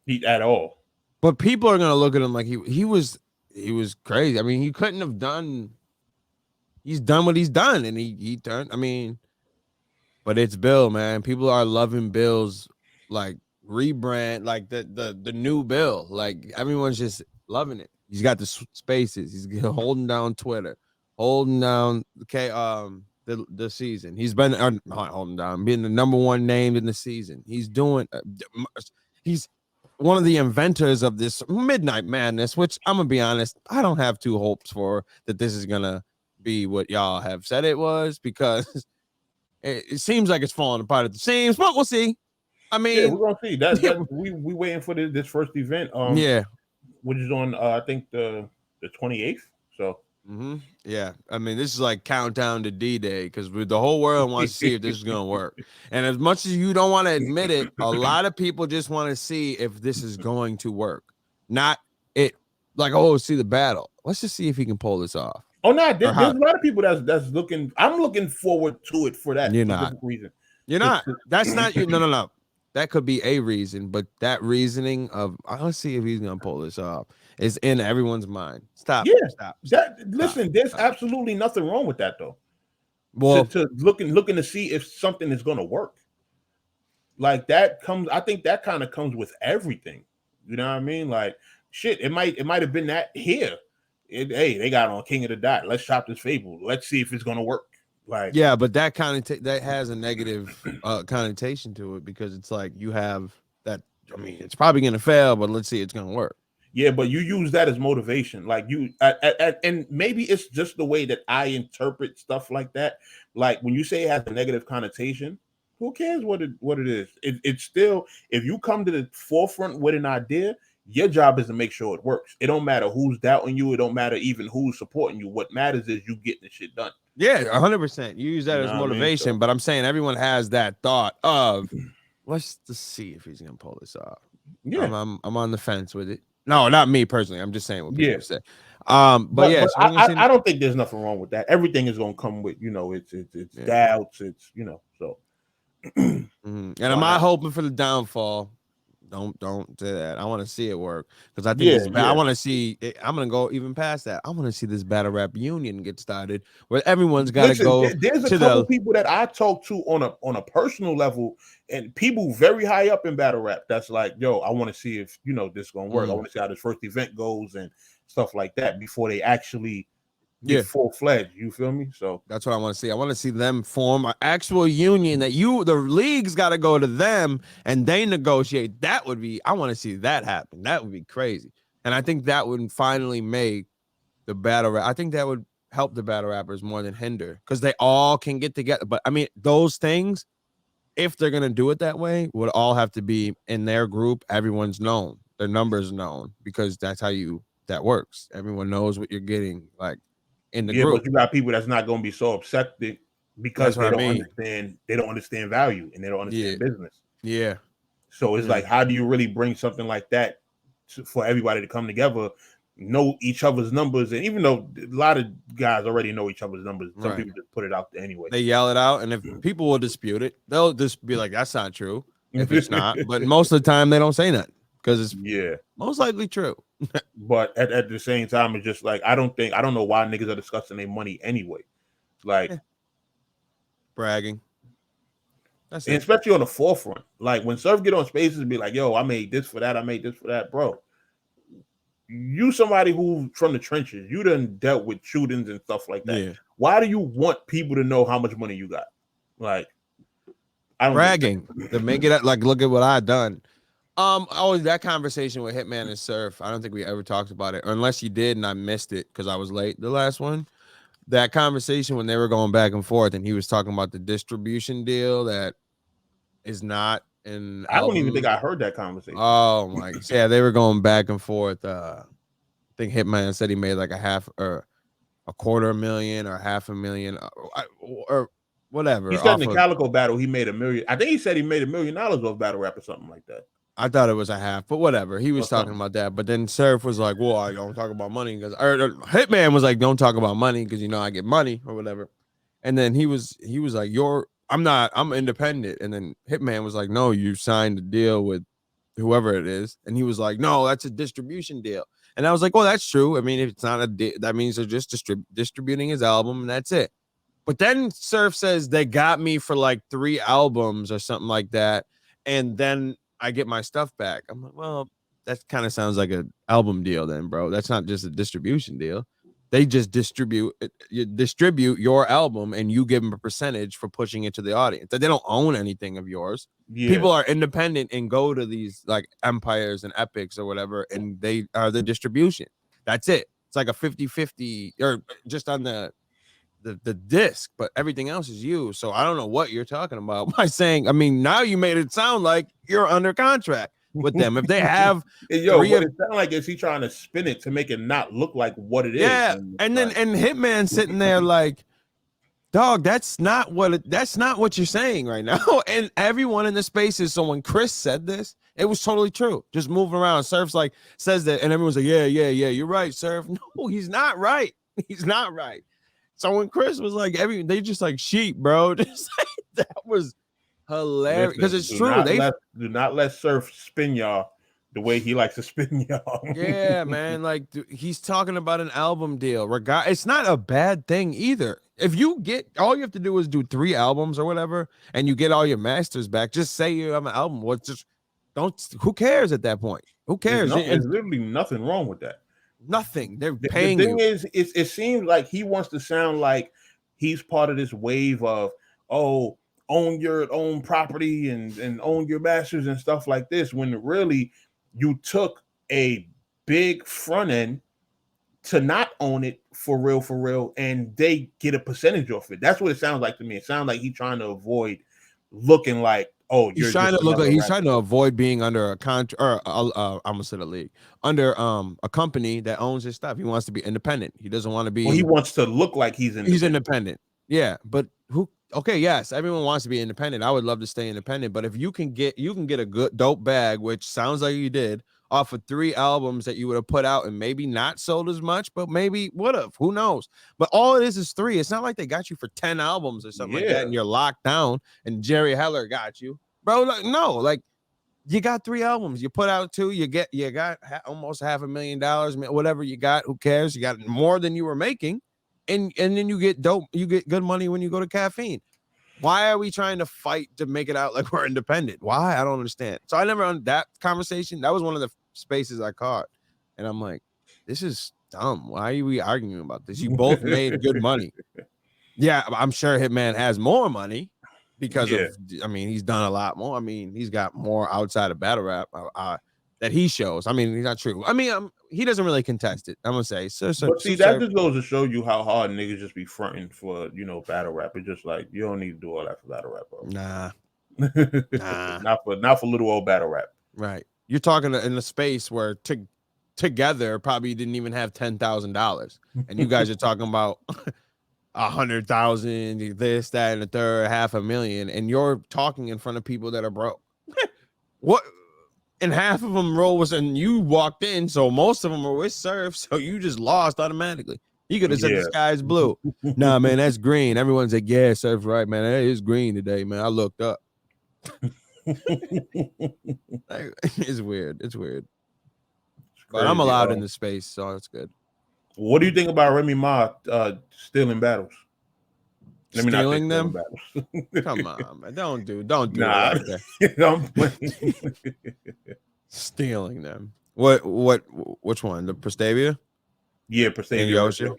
He at all. But people are gonna look at him like he was crazy. I mean, he couldn't have done. He's done what he's done, and he turned. I mean, but it's Bill, man. People are loving Bill's like rebrand, like the new Bill. Like everyone's just loving it. He's got the spaces. He's holding down Twitter, holding down the season. He's been not holding down, being the #1 named in the season. He's doing. He's one of the inventors of this Midnight Madness, which I'm gonna be honest, I don't have too hopes for that this is gonna be what y'all have said it was, because it seems like it's falling apart at the seams, but we'll see. I mean, yeah, we're gonna see that. We waiting for this first event. Which is on I think the 28th. So yeah, I mean, this is like countdown to D-Day, because the whole world wants to see if this is gonna work. And as much as you don't want to admit it, a lot of people just want to see if this is going to work. Not it like, oh, see the battle. Let's just see if he can pull this off. Oh no, there's a lot of people that's looking. I'm looking forward to it for that reason. You're not. That's not you. No. That could be a reason, but that reasoning of let's see if he's gonna pull this off is in everyone's mind. Stop. Listen, there's absolutely nothing wrong with that though. Well, to looking to see if something is gonna work. Like that comes. I think that kind of comes with everything. You know what I mean? Like shit. It might have been that here. Hey, they got on King of the Dot. Let's shop this Fable. Let's see if it's gonna work. Like, yeah, but that that has a negative connotation to it, because it's like you have that. I mean, it's probably gonna fail, but let's see, it's gonna work. Yeah, but you use that as motivation, like you, and maybe it's just the way that I interpret stuff like that. Like when you say it has a negative connotation, who cares what it is? It's still, if you come to the forefront with an idea, your job is to make sure it works. It don't matter who's doubting you. It don't matter even who's supporting you. What matters is you getting the shit done. Yeah, 100%. You use that as motivation, I mean? But I'm saying everyone has that thought of, let's just see if he's gonna pull this off. Yeah, I'm on the fence with it. No, not me personally. I'm just saying what people say. But yeah, so I don't think there's nothing wrong with that. Everything is gonna come with, it's doubts. It's so. And am I hoping for the downfall? Don't say that. I want to see it work, because I think I want to see it. I'm gonna go even past that. I want to see this battle rap union get started, where everyone's got to go. There's a couple people that I talk to on a personal level, and people very high up in battle rap that's like, yo, I want to see if this gonna work. I want to see how this first event goes and stuff like that before they actually get full-fledged. You feel me? So that's what I want to see. I want to see them form an actual union that the league's got to go to them and they negotiate. I want to see that happen. That would be crazy. And I think that would finally make the battle rap. I think that would help the battle rappers more than hinder, because they all can get together. But I mean, those things, if they're gonna do it that way, would all have to be in their group. Everyone's known, their numbers known, because that's how that works. Everyone knows what you're getting, like, in the group. But you got people that's not going to be so upset because they don't understand value, and they don't understand business. Yeah. So it's like, how do you really bring something like that for everybody to come together, know each other's numbers? And even though a lot of guys already know each other's numbers, some people just put it out there anyway. They yell it out, and if people will dispute it, they'll just be like, that's not true if it's not. But most of the time they don't say nothing, because it's most likely true. But at the same time, it's just like I don't know why niggas are discussing their money anyway. Like bragging. That's and it. especially on the forefront. Like when Surf get on spaces and be like, yo, I made this for that, I made this for that, bro. You somebody who from the trenches, you done dealt with shootings and stuff like that. Yeah. Why do you want people to know how much money you got? Like I don't bragging to make it like look at what I done. Oh, that conversation with Hitman and Surf. I don't think we ever talked about it, unless you did and I missed it because I was late. The last one, that conversation when they were going back and forth, and he was talking about the distribution deal that is not in. I don't even think I heard that conversation. Oh my, yeah, they were going back and forth. I think Hitman said he made like a half or a $250,000 or $500,000 or whatever. He said in the Calico battle he made $1 million. I think he said he made $1 million off battle rap or something like that. I thought it was a half, but whatever. He was talking about that. But then Surf was like, well, I don't talk about money because Hitman was like, don't talk about money because you know I get money or whatever. And then he was like, I'm independent. And then Hitman was like, no, you signed a deal with whoever it is. And he was like, no, that's a distribution deal. And I was like, well, that's true. I mean, if it's not a deal, that means they're just distributing his album and that's it. But then Surf says they got me for like 3 albums or something like that. And then I get my stuff back. I'm like, well, that kind of sounds like an album deal then, bro. That's not just a distribution deal. They just distribute your album and you give them a percentage for pushing it to the audience. They don't own anything of yours. Yeah. People are independent and go to these like Empires and Epics or whatever, and they are the distribution. That's it. It's like a 50-50 or just on the disc, but everything else is you. So I don't know what you're talking about by saying, I mean, now you made it sound like you're under contract with them. If they have yo, what it sound like is he trying to spin it to make it not look like what it is. Yeah, and then Hitman sitting there like, dog, that's not what you're saying right now. And everyone in the spaces. So when Chris said this, it was totally true. Just moving around. Surf's like says that, and everyone's like, yeah, you're right, Surf. No, he's not right. He's not right. So when Chris was like, they just like sheep, bro. Just like, that was hilarious because it's true. Do not let Surf spin y'all the way he likes to spin y'all. Yeah, man. Like he's talking about an album deal. It's not a bad thing either. If you get all you have to do is do 3 albums or whatever, and you get all your masters back. Just say you have an album. Who cares at that point? Who cares? There's literally nothing wrong with that. Nothing. They're paying. The thing is, it seems like he wants to sound like he's part of this wave of own your own property and own your masters and stuff like this. When really you took a big front end to not own it for real, and they get a percentage off it. That's what it sounds like to me. It sounds like he's trying to avoid looking like, he's trying to avoid being under a contract or I almost said a league under a company that owns his stuff. He wants to be independent. He doesn't want to be. Well, he wants to look like he's independent. Yeah, but who? Okay, yes, everyone wants to be independent. I would love to stay independent, but if you can get a good dope bag, which sounds like you did, off of 3 albums that you would have put out and maybe not sold as much, but maybe would have. Who knows? But all it is 3. It's not like they got you for 10 albums or something like that, and you're locked down. And Jerry Heller got you, bro. Like, no, like you got 3 albums. You put out 2. You got almost $500,000. Whatever you got, who cares? You got more than you were making, and then you get dope. You get good money when you go to Caffeine. Why are we trying to fight to make it out like we're independent? Why? I don't understand. So I never on that conversation. That was one of the spaces I caught. And I'm like, this is dumb. Why are we arguing about this? You both made good money. Yeah, I'm sure Hitman has more money because he's done a lot more. I mean, he's got more outside of battle rap that he shows. I mean, he's not true. I mean, he doesn't really contest it. I'm gonna say. But see, that just goes to show you how hard niggas just be fronting for battle rap. It's just like you don't need to do all that for battle rap, bro. Nah. not for little old battle rap. Right. You're talking in a space where together probably didn't even have $10,000, and you guys are talking about 100,000, this, that, and the third, $500,000, and you're talking in front of people that are broke. What? And half of them and you walked in, so most of them are with Surf, so you just lost automatically. You could have said the sky's blue. Nah, man, that's green. Everyone's like, yeah, Surf's right, man. It is green today, man. I looked up. It's weird. It's weird. But I'm allowed in the space, so that's good. What do you think about Remy Ma stealing battles? Stealing them? Come on, man. Don't do it like that. I'm playing. Stealing them. Which one? The Prestavia? Yeah, Prestavia and Yoshi.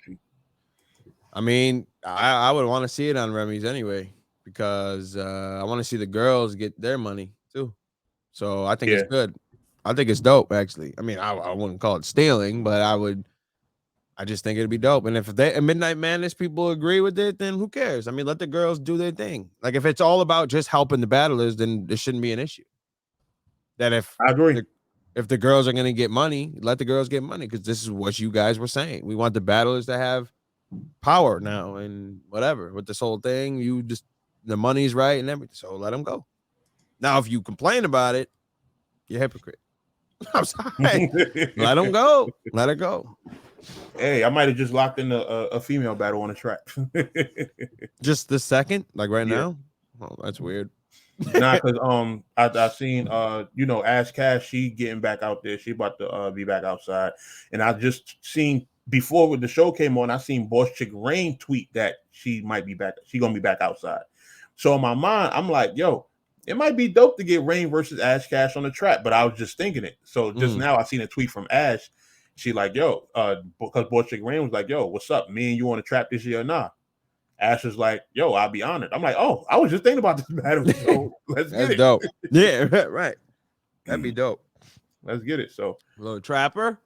I mean, I would want to see it on Remy's anyway, because I want to see the girls get their money too. So I think it's good. I think it's dope, actually. I mean, I wouldn't call it stealing, but I just think it'd be dope. And if Midnight Madness people agree with it, then who cares? I mean, let the girls do their thing. Like, if it's all about just helping the battlers, then there shouldn't be an issue. That if I agree. If the girls are going to get money, let the girls get money, because this is what you guys were saying. We want the battlers to have power now and whatever. With this whole thing, the money's right and everything, so let them go. Now, if you complain about it, you're a hypocrite. I'm sorry. Let them go. Let it go. Hey, I might have just locked in a female battle on the track. Just the second, like right now? Oh, that's weird. Nah, because I seen Ash Cash, she getting back out there. She about to be back outside. And I just seen before when the show came on, I seen Boss Chick Rain tweet that she might be back. She gonna be back outside. So in my mind, I'm like, yo, it might be dope to get Rain versus Ash Cash on the track, but I was just thinking it. So just now I seen a tweet from Ash. She like, yo, because Boss Chick Rain was like, yo, what's up? Me and you on the trap this year or nah? Ash was like, yo, I'll be honored. I'm like, oh, I was just thinking about this battle. So let's get it. Dope. Yeah, right. That'd be dope. Let's get it. So little trapper?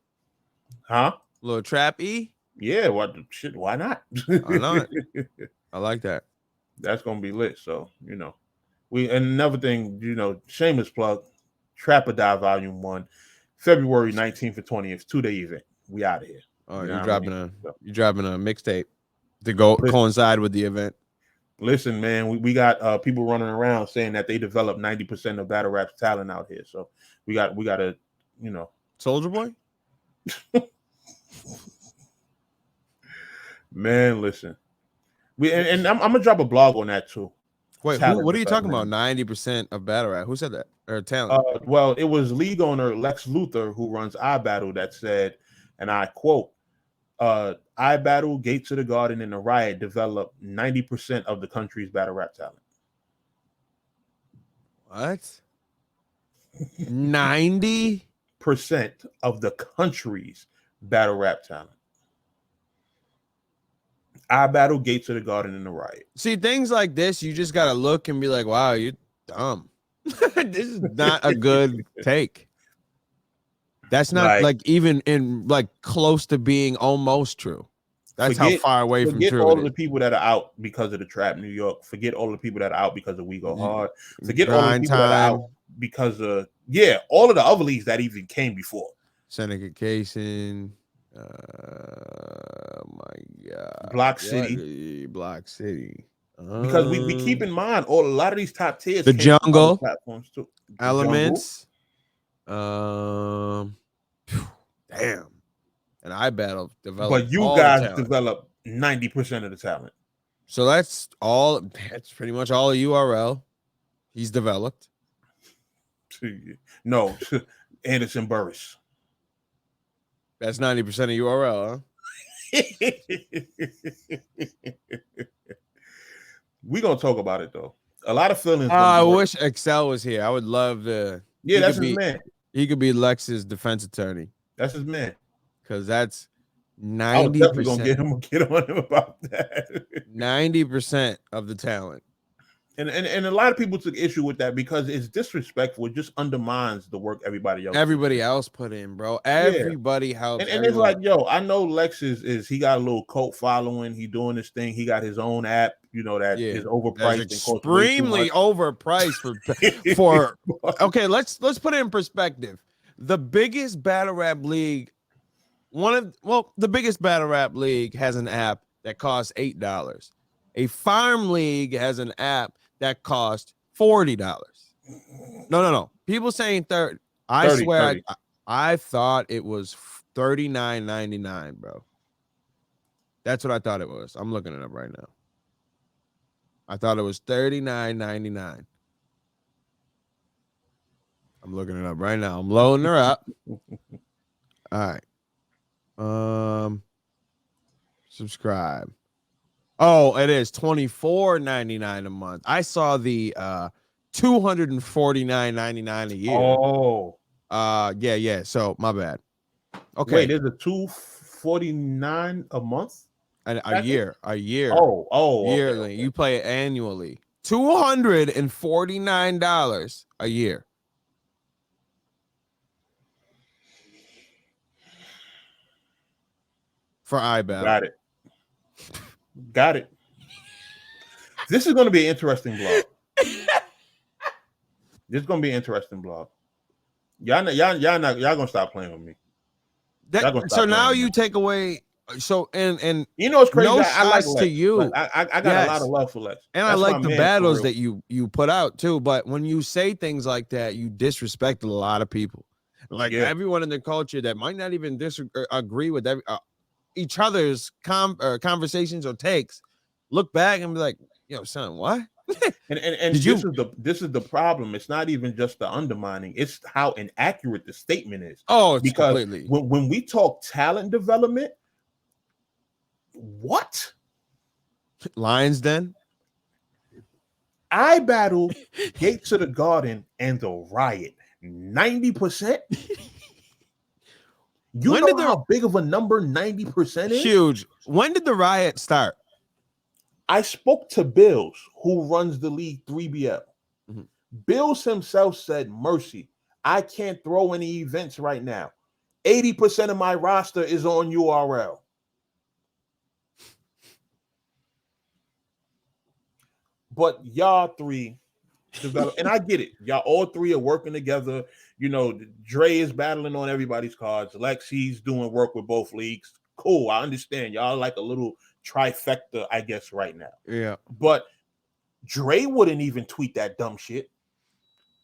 Huh? Little trappy? Yeah, what shit, why not? Why not? I like that. That's gonna be lit. So, and another thing, shameless plug, Trap or Die Volume 1, February 19th and 20th, 2-day event. We out of here. Oh, you're dropping a mixtape to go coincide with the event. Listen, man, we got people running around saying that they developed 90% of battle rap's talent out here. So we got to, Soulja Boy? Man, listen. I'm gonna drop a blog on that too. Wait, what are you talking about? 90% of battle rap? Who said that? Or talent? Well, it was league owner Lex Luthor who runs iBattle that said, and I quote, iBattle, Gates of the Garden, and the Riot developed 90% of the country's battle rap talent. What? 90% of the country's battle rap talent. iBattle, Gates of the Garden, and the Riot. See, things like this, you just gotta look and be like, wow, you're dumb. This is not a good take. That's not like even in like close to being almost true. That's how far away from true. Forget all of the people that are out because of the Trap New York. Forget all the people that are out because of We Go Hard. Forget all the people that are out because of all of the other leagues that even came before. Seneca Kaysen. Oh my God. Block City. Because we keep in mind a lot of these top tiers. The Jungle platforms too. Elements. Damn. And iBattle developed. But you guys developed 90% of the talent. So that's pretty much all of URL. He's developed. No, Anderson Burris. That's 90% of URL, huh? We're gonna talk about it though. A lot of feelings. I wish Excel was here. I would love to. Yeah, that's his man. He could be Lex's defense attorney. That's his man. Because that's 90%. I was definitely gonna get on him about that. 90% of the talent. And a lot of people took issue with that because it's disrespectful. It just undermines the work everybody else put in, bro. Everybody helps. And it's like, yo, I know Lex is he got a little cult following. He doing this thing. He got his own app, that is overpriced. That's extremely overpriced for okay, let's put it in perspective. The biggest battle rap league, the biggest battle rap league has an app that costs $8. A farm league has an app that cost $40. No. People saying 30. I swear, I thought it was $39.99, bro. That's what I thought it was. I'm looking it up right now. I thought it was $39.99. I'm looking it up right now. I'm loading her up. All right. Subscribe. Oh, it is $24.99 a month. I saw the $249.99 a year. Oh. Yeah. So my bad. Okay. Wait, there's a $249 a month? A year. Oh. Yearly. Okay. You play it annually. $249 a year. For iBattle. Got it. This is going to be an interesting blog. Y'all gonna stop playing with me. So now you take away. So and you know it's crazy. No I like Lex. to you. I got a lot of love for Lex, and I like the battles that you put out too. But when you say things like that, you disrespect a lot of people. Like everyone in the culture that might not even agree with each other's conversations or takes. Look back and be like, "Yo, son, what?" and this is the problem. It's not even just the undermining; it's how inaccurate the statement is. Oh, it's because completely. When we talk talent development, what Lions Den? I battle Gates of the Garden and the Riot 90%. You know how big of a number 90% is? Huge. When did the Riot start? I spoke to Bills, who runs the league 3BL. Mm-hmm. Bills himself said, Mercy, I can't throw any events right now. 80% of my roster is on URL. But y'all three develop, and I get it. Y'all all three are working together. You know, Dre is battling on everybody's cards. Lex, he's doing work with both leagues. Cool, I understand. Y'all like a little trifecta, I guess, right now. Yeah. But Dre wouldn't even tweet that dumb shit.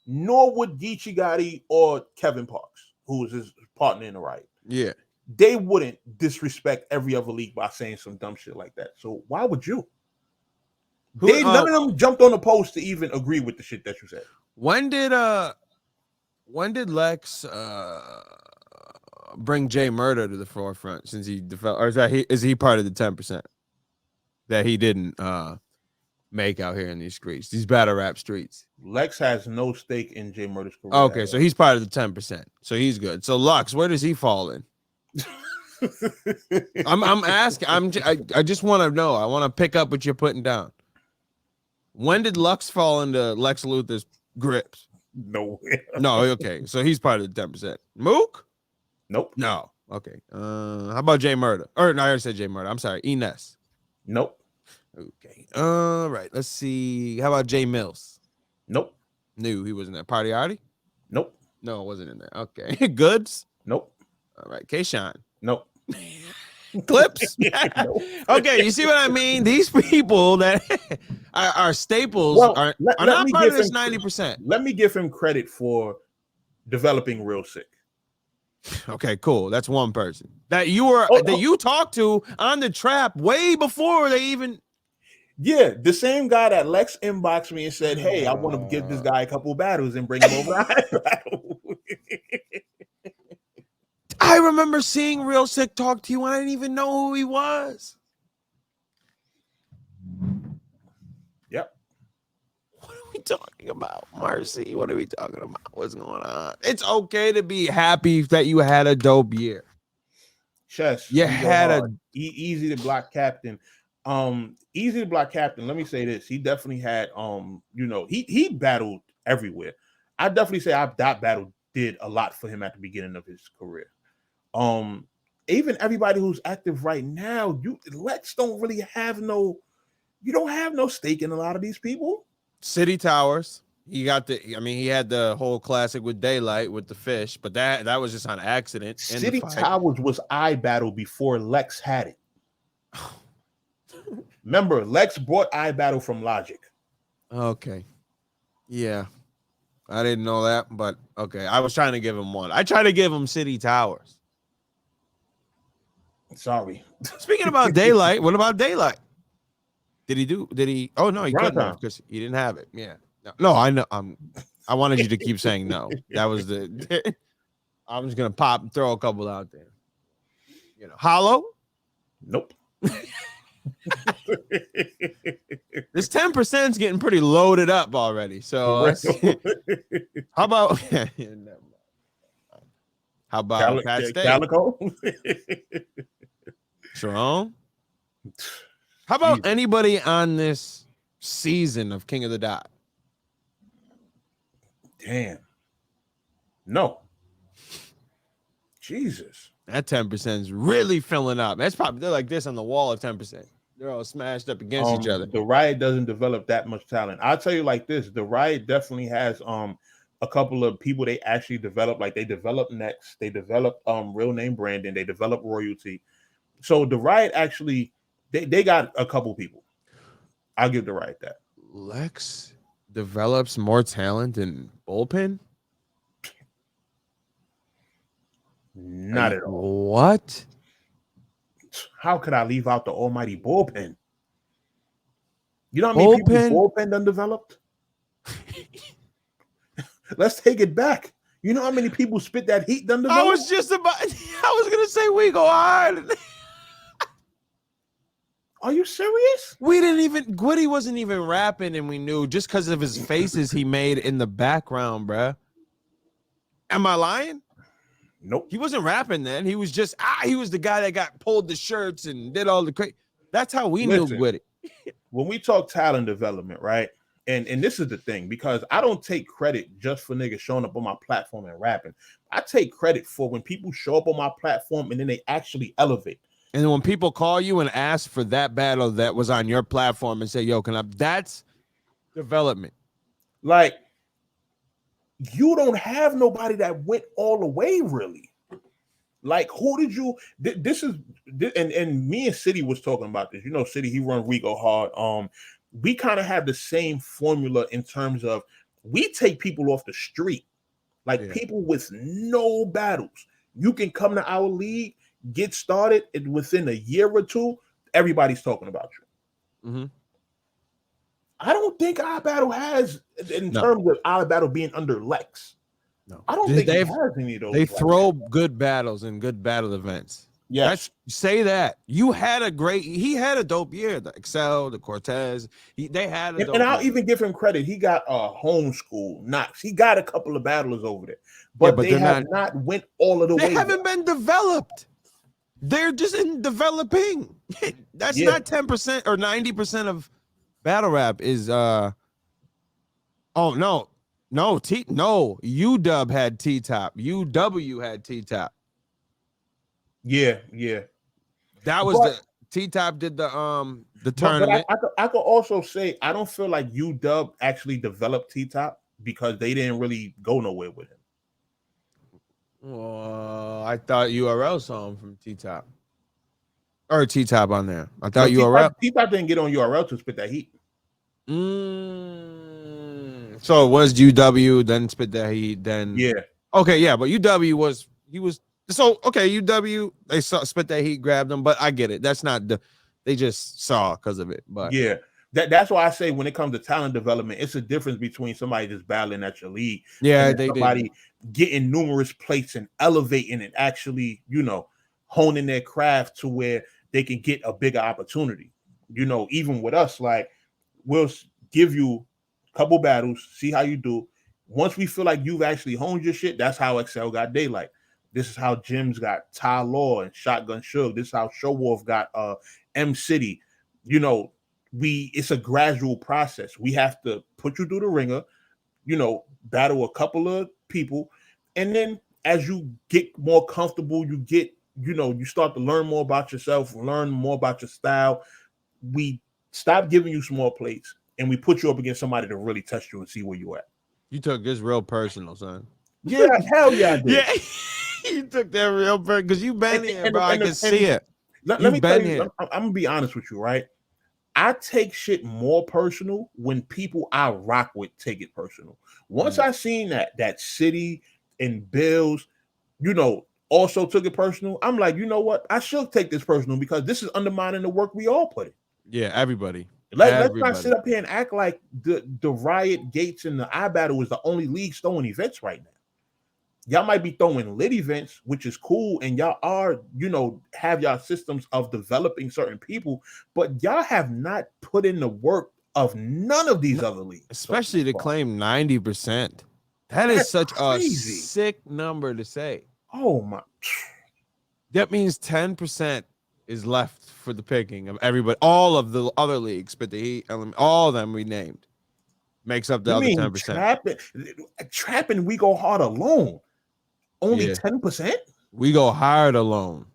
Nor would Geechee Gotti or Kevin Parks, who is his partner in the Riot. Yeah. They wouldn't disrespect every other league by saying some dumb shit like that. So why would you? None of them jumped on the post to even agree with the shit that you said. When did Lex bring Jay Murder to the forefront since he developed, or is he part of the 10% that he didn't make out here in these streets, these battle rap streets? Lex has no stake in Jay Murder's career. Okay, so he's part of the 10%. So he's good. So Lux, where does he fall in? I'm asking. I just want to know. I want to pick up what you're putting down. When did Lux fall into Lex Luthor's grips? Nowhere. No, okay. So he's part of the 10%. Mook? Nope. No. Okay. How about Jay Murder? Or no, I already said Jay Murder. I'm sorry. Ines. Nope. Okay. All right. Let's see. How about Jay Mills? Nope. Knew he wasn't there. Party Artie? Nope. No, it wasn't in there. Okay. Goods? Nope. All right. K-Shine? Nope. Clips? Nope. Okay, you see what I mean? These people that are staples are not part of this 90%. Let me give him credit for developing Real Sick. Okay, cool. That's one person that you talked to on the trap way before they even. Yeah, the same guy that Lex inboxed me and said, "Hey, I want to give this guy a couple battles and bring him over to battle." I remember seeing Real Sick talk to you and I didn't even know who he was. Yep. What are we talking about, Mercy? What are we talking about? What's going on? It's okay to be happy that you had a dope year. Chess. You had easy to block captain. Easy to block captain. Let me say this. He definitely had he battled everywhere. I definitely say that battle did a lot for him at the beginning of his career. Even everybody who's active right now, Lex don't really have no stake in a lot of these people. City Towers. He had the whole classic with Daylight with the fish, but that was just on accident. City Towers was iBattle before Lex had it. Remember, Lex brought iBattle from Logic. Okay. Yeah. I didn't know that, but okay. I was trying to give him one. I tried to give him City Towers. Sorry. Speaking about Daylight, what about Daylight? Did he? Oh no, he couldn't have because he didn't have it. Yeah. No, I know. I wanted you to keep saying no. That was the. I'm just gonna throw a couple out there. You know, Hollow. Nope. This 10% is getting pretty loaded up already. So how about Pat State? Calico? Sharon? How about anybody on this season of King of the Dot? Damn. No. Jesus. That 10% is really filling up. That's probably, they're like this on the wall of 10%. They're all smashed up against each other. The Riot doesn't develop that much talent. I'll tell you like this. The Riot definitely has a couple of people they actually develop. Like they develop Next. They develop Real Name Brandon. They develop Royalty. So the Riot actually, they got a couple people. I'll give the Riot that. Lex develops more talent than Bullpen? Not at all. What? How could I leave out the almighty Bullpen? You know how many people Bullpen done developed? Let's take it back. You know how many people spit that heat done developed? I was gonna say we go hard. Are you serious? Gwitty wasn't even rapping, and we knew just because of his faces he made in the background, bruh. Am I lying? Nope. He wasn't rapping then. He was just he was the guy that pulled the shirts and did all the crazy. That's how we knew Gwitty. When we talk talent development, right? And this is the thing, because I don't take credit just for niggas showing up on my platform and rapping. I take credit for when people show up on my platform and then they actually elevate. And then when people call you and ask for that battle that was on your platform and say, yo, that's development. Like, you don't have nobody that went all the way, really. Like, who did you? And me and City was talking about this. You know, City, he run We Go Hard. We kind of have the same formula in terms of we take people off the street, like people with no battles. You can come to our league, get started, and within a year or two, everybody's talking about you. Mm-hmm. I don't think our battle has, in terms of our battle being under Lex. No, I don't think it has any of those. They throw good battles and good battle events. Yes. Say that. He had a dope year. The Excel, the Cortez. They had a dope and I'll year. even give him credit. He got a homeschool Knox. He got a couple of battlers over there. But they have not went all of the way. They haven't been developed. They're just in developing. That's not 10% or 90% of battle rap is UW had T-Top. UW had T-Top. Yeah. That was the T-Top did the tournament. But I could also say I don't feel like UW actually developed T-Top because they didn't really go nowhere with him. I thought URL saw him from T-Top. Or T-Top on there. I thought URL. T-Top didn't get on URL to spit that heat. So it was UW, then spit that heat, then okay, yeah, but UW UW they spit that heat, grabbed them, but I get it. That's not they just saw because of it, but that's why I say when it comes to talent development, it's a difference between somebody just battling at your league, somebody getting numerous plates and elevating and actually, honing their craft to where they can get a bigger opportunity. Even with us, like we'll give you a couple battles, see how you do. Once we feel like you've actually honed your shit, that's how Excel got Daylight. This is how Jim's got Ty Law and Shotgun Suge. This is how Showwolf got M City. It's a gradual process. We have to put you through the ringer, battle a couple of people, and then as you get more comfortable, you get, you start to learn more about yourself, learn more about your style. We stop giving you small plates and we put you up against somebody to really test you and see where you at. You took this real personal, son. Yeah, hell yeah, I did. Yeah, you took that real personal because you've been here, bro. I can see it. Let me tell you, I'm gonna be honest with you, right? I take shit more personal when people I rock with take it personal. Once I seen that City and Bills, also took it personal, I'm like, you know what? I should take this personal because this is undermining the work we all put in. Yeah, everybody. Let's not sit up here and act like the Riot Gates and the iBattle is the only league throwing events right now. y'all might be throwing lit events, which is cool, and y'all are, have y'all systems of developing certain people, but y'all have not put in the work of none of these other leagues. Especially to claim 90%. That's is such crazy. A sick number to say. Oh my. That means 10% is left for the picking of everybody, all of the other leagues, but the Heat, all of them we named, makes up the other 10%. Trapping, we go hard alone. Only 10%? We go hard alone.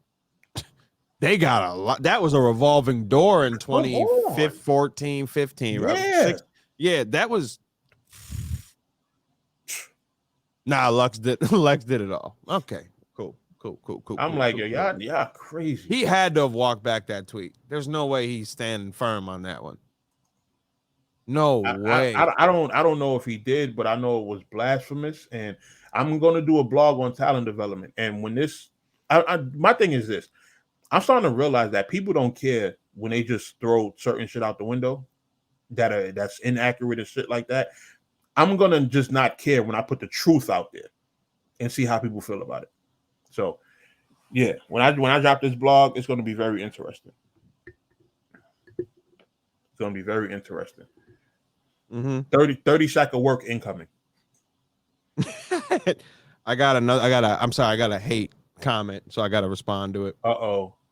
They got a lot. That was a revolving door in 2014, 15. Yeah. Yeah, that was. Nah, Lex did it all. Okay, cool. I'm like, y'all crazy. He had to have walked back that tweet. There's no way he's standing firm on that one. No way. I don't know if he did, but I know it was blasphemous. And I'm gonna do a blog on talent development. And when my thing is this, I'm starting to realize that people don't care when they just throw certain shit out the window that's inaccurate and shit like that. I'm gonna just not care when I put the truth out there and see how people feel about it. So yeah, when I drop this blog, it's gonna be very interesting. It's gonna be very interesting. 30 sack of work incoming. I got a hate comment, so I gotta respond to it.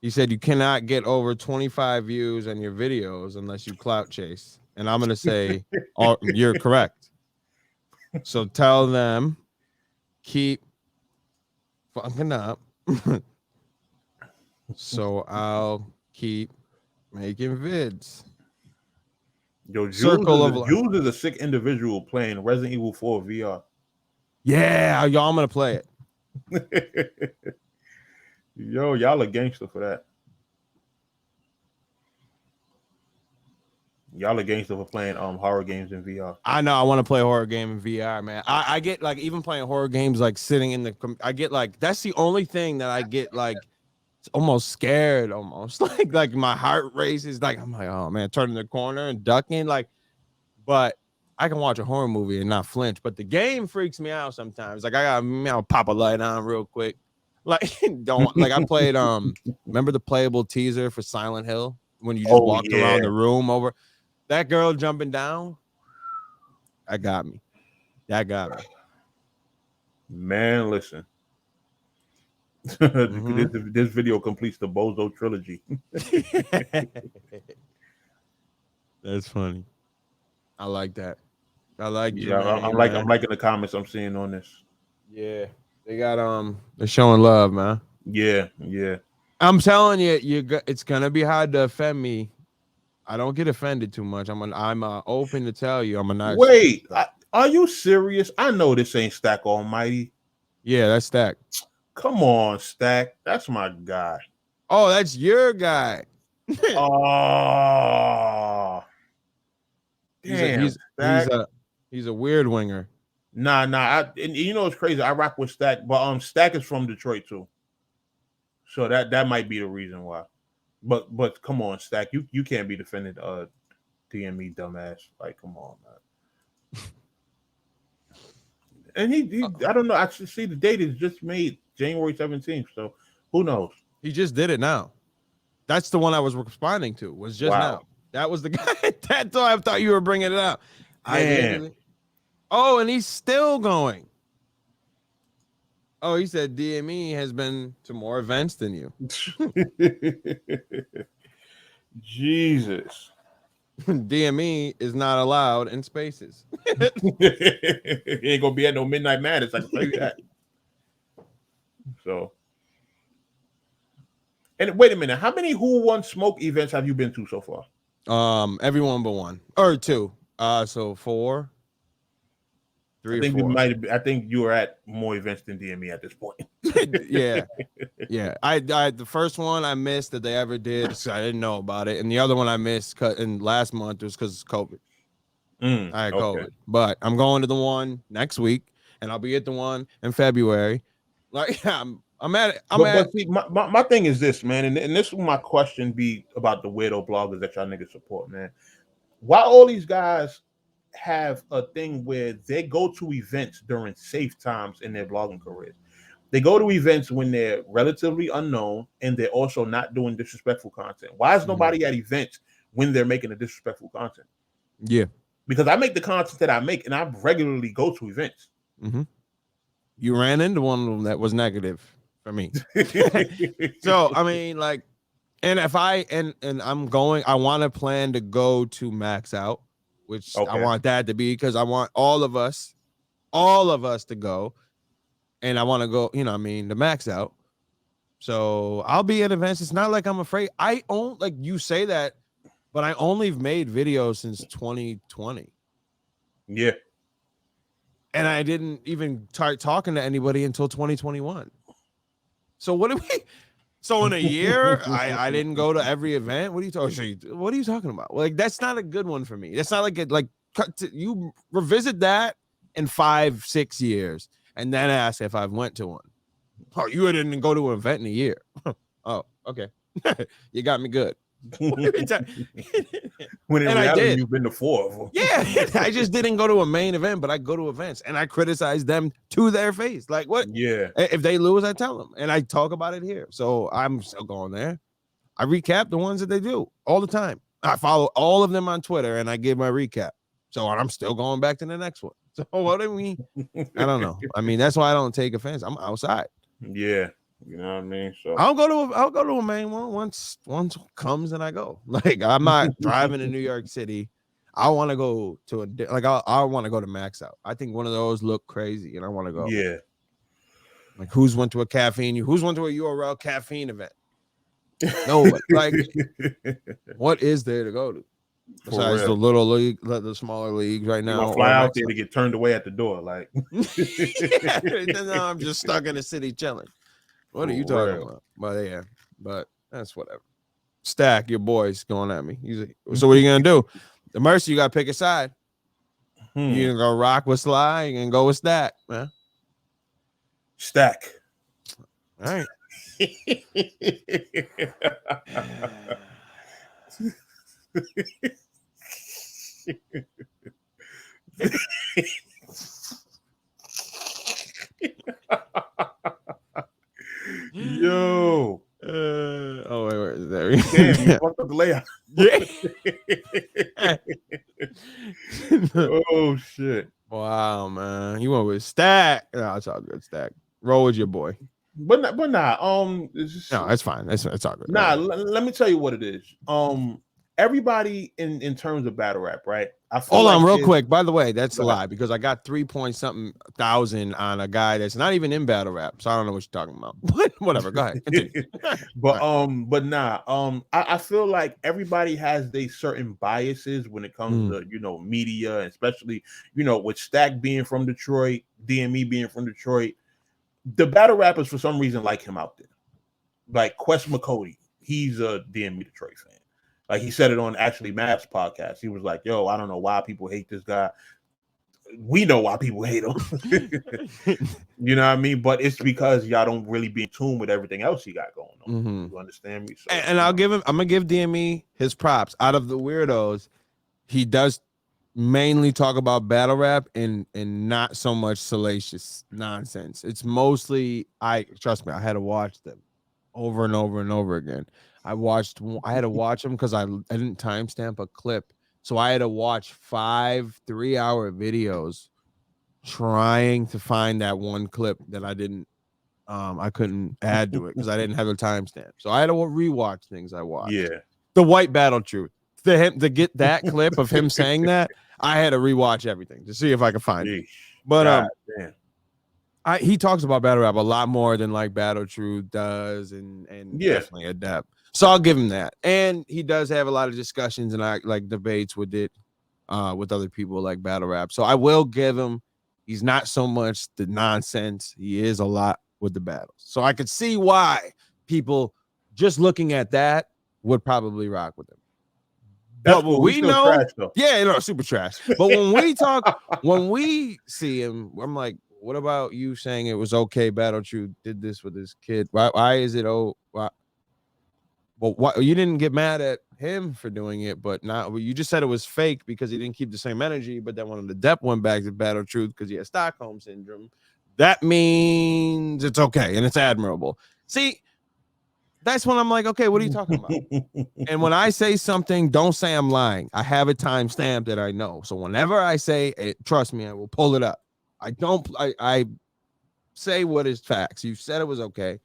He said you cannot get over 25 views on your videos unless you clout chase. And I'm gonna say you're correct. So tell them keep fucking up. So I'll keep making vids. Yo, Jules is a sick individual playing Resident Evil 4 VR. Yeah, y'all, I'm gonna play it. Yo, y'all are gangster for that. Y'all are gangster for playing horror games in VR. I know. I want to play a horror game in VR, man. I get like even playing horror games like sitting in the. I get like that's the only thing that I get like almost scared, almost like my heart races. Like I'm like, oh man, turning the corner and ducking like. But I can watch a horror movie and not flinch. But the game freaks me out sometimes. Like I gotta pop a light on real quick. Like don't like I played remember the playable teaser for Silent Hill when you just walked around the room over. That girl jumping down, that got me. Man, listen. This video completes the Bozo trilogy. That's funny. I like that. I like you. Yeah, I'm liking the comments I'm seeing on this. Yeah, they got they're showing love, man. Yeah. I'm telling you, it's gonna be hard to offend me. I don't get offended too much. I'm open to tell you. I'm a nice. Wait, are you serious? I know this ain't Stack Almighty. Yeah, that's Stack. Come on, Stack. That's my guy. Oh, that's your guy. Oh, damn. He's a weird winger. Nah. And you know it's crazy. I rock with Stack, but Stack is from Detroit too. So that might be the reason why. But come on, Stack. You can't be defending DME dumbass. Like, come on, man. And he I don't know. I should see the date is just made January 17th. So who knows? He just did it now. That's the one I was responding to. Was just now. That was the guy. That's why I thought you were bringing it up. Oh, and he's still going. Oh, he said DME has been to more events than you. Jesus. DME is not allowed in spaces. He ain't gonna be at no Midnight Madness. I can tell you that. So, and wait a minute, how many Who Won Smoke events have you been to so far? Everyone but one or two. So 4. 3 or 4. I think you were at more events than DME at this point. Yeah. I the first one I missed that they ever did, so I didn't know about it, and the other one I missed in last month was because of COVID. I had COVID, but I'm going to the one next week, and I'll be at the one in February. Like I'm at it. But see, my thing is this, man, and this will my question be about the weirdo bloggers that y'all niggas support, man. Why all these guys have a thing where they go to events during safe times in their blogging careers. They go to events when they're relatively unknown and they're also not doing disrespectful content. Why is nobody at events when they're making a disrespectful content? Yeah. Because I make the content that I make and I regularly go to events. Mm-hmm. You ran into one of them that was negative for me. So, I mean, like, and if I, and I'm going, I want to plan to go to Max Out, which I want that to be, because I want all of us to go. And I want to go, you know, I mean, the Max Out. So I'll be at events. It's not like I'm afraid. I own, like you say that, but I only made videos since 2020. Yeah. And I didn't even start talking to anybody until 2021. So what do we? So in a year, I didn't go to every event. What are you talking about? Like, that's not a good one for me. That's not like you revisit that in 5-6 years. And then ask if I went to one. Oh, you didn't go to an event in a year. Oh, okay. You got me good. When in reality, you've been to 4 of them. Yeah, I just didn't go to a main event, but I go to events and I criticize them to their face. Like, what? Yeah. If they lose, I tell them, and I talk about it here. So I'm still going there. I recap the ones that they do all the time. I follow all of them on Twitter and I give my recap. So I'm still going back to the next one. So what do we? I don't know. I mean, that's why I don't take offense. I'm outside. Yeah, you know what I mean. So I'll go to a main one once comes and I go. Like, I'm not driving to New York City. I want to go to I want to go to Max Out. I think one of those look crazy, and I want to go. Yeah. Like, who's went to a URL caffeine event? No, like, what is there to go to? Besides the little league, the smaller leagues right now. You fly out there to get turned away at the door, like. No, I'm just stuck in the city chilling. What are you talking about? But that's whatever. Stack, your boy's going at me. He's like, so what are you gonna do? The Mercy, you gotta pick a side. You gonna go rock with Sly? You gonna go with Stack, man? Stack. All right. Yo. Oh wait, where is that? Damn, you fucked up the layout. Oh shit. Wow, man. You went with Stack. No, it's all good. Stack. Roll with your boy. But nah. No, it's fine. It's all good. Nah, let me tell you what it is. Everybody in terms of battle rap, right? Hold on, real quick. By the way, that's a lie, because I got 3-point-something thousand on a guy that's not even in battle rap, so I don't know what you're talking about. But whatever, go ahead. Continue. I feel like everybody has their certain biases when it comes to media, especially with Stack being from Detroit, DME being from Detroit. The battle rappers for some reason like him out there, like Quest McCody. He's a DME Detroit fan. Like, he said it on actually Mav's podcast. He was like, yo, I don't know why people hate this guy. We know why people hate him. You know what I mean? But it's because y'all don't really be in tune with everything else he got going on. You understand me? So, and I'm gonna give DME his props. Out of the weirdos, he does mainly talk about battle rap and not so much salacious nonsense. It's mostly, trust me, I had to watch them over and over and over again. I had to watch them because I didn't timestamp a clip. So I had to watch 5 3-hour videos trying to find that one clip that I couldn't add to it because I didn't have a timestamp. So I had to rewatch things I watched. Yeah. The White Battle Truth. To get that clip of him saying that, I had to rewatch everything to see if I could find it. But he talks about battle rap a lot more than like Battle Truth does, and definitely Adept. So I'll give him that. And he does have a lot of discussions and like debates with it, with other people like battle rap. So I will give him. He's not so much the nonsense. He is a lot with the battles. So I could see why people just looking at that would probably rock with him. But what we know, trash, super trash. But when we see him, I'm like, what about you saying it was okay? Battle Truth did this with his kid. Why is it? Well, what you didn't get mad at him for doing it, but not you just said it was fake because he didn't keep the same energy. But then when the Depp went back to Battle Truth because he had Stockholm syndrome, that means it's okay and it's admirable. See, that's when I'm like, okay, what are you talking about? And when I say something, don't say I'm lying. I have a timestamp that I know. So whenever I say it, trust me, I will pull it up. I say what is facts. You said it was okay.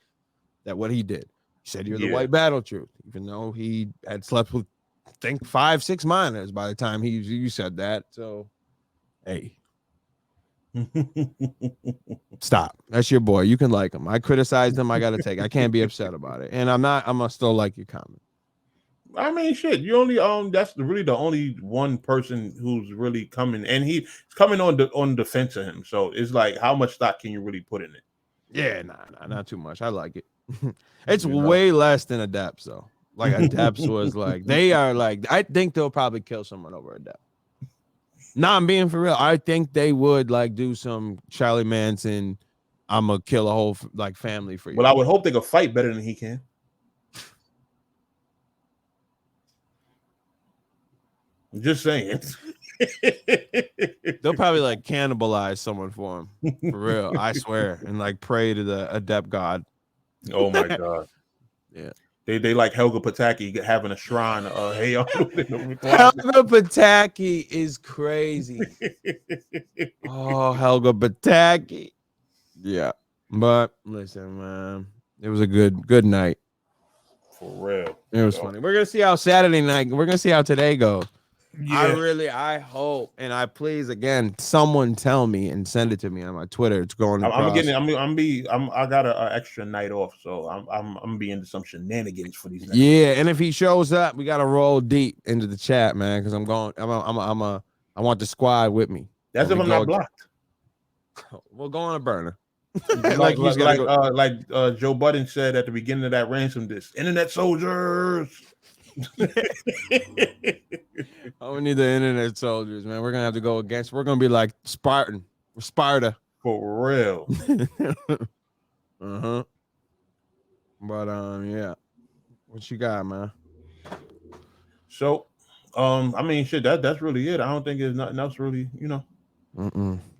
That what he did. He said you're the white Battle Truth, even though he had slept with, I think, 5-6 minors by the time you said that. So, hey, stop. That's your boy. You can like him. I criticized him. I got to take. I can't be upset about it. And I'm gonna still like your comment. I mean, shit. You only that's really the only one person who's really coming, and he's coming on the defense of him. So it's like, how much stock can you really put in it? Yeah, nah, not too much. I like it. It's way less than a Deps though. Like a Deps was like they are like I think they'll probably kill someone over a Depp. Nah, I'm being for real. I think they would like do some Charlie Manson. I'm gonna kill a whole like family for you. Well, I would hope they could fight better than he can. I'm just saying. They'll probably like cannibalize someone for him. For real, I swear, and like pray to the adept god. Oh my god. Yeah. They like Helga Pataki having a shrine. Hey, Helga Pataki is crazy. Oh, Helga Pataki. Yeah, but listen, man, it was a good night. For real, it was funny. We're gonna see how Saturday night. We're gonna see how today goes. Yeah. I hope, and I please again, someone tell me and send it to me on my Twitter. It's going. I got an extra night off, so I'm gonna be into some shenanigans for these. Yeah, and if he shows up, we gotta roll deep into the chat, man, because I want the squad with me. That's if I'm not blocked. We'll go on a burner. like Joe Budden said at the beginning of that ransom disc, internet soldiers. Oh, we need the internet soldiers, man. We're gonna have to go against. We're gonna be like Spartan. We're Sparta. For real. But yeah. What you got, man? So, I mean, shit. That's really it. I don't think there's nothing else really,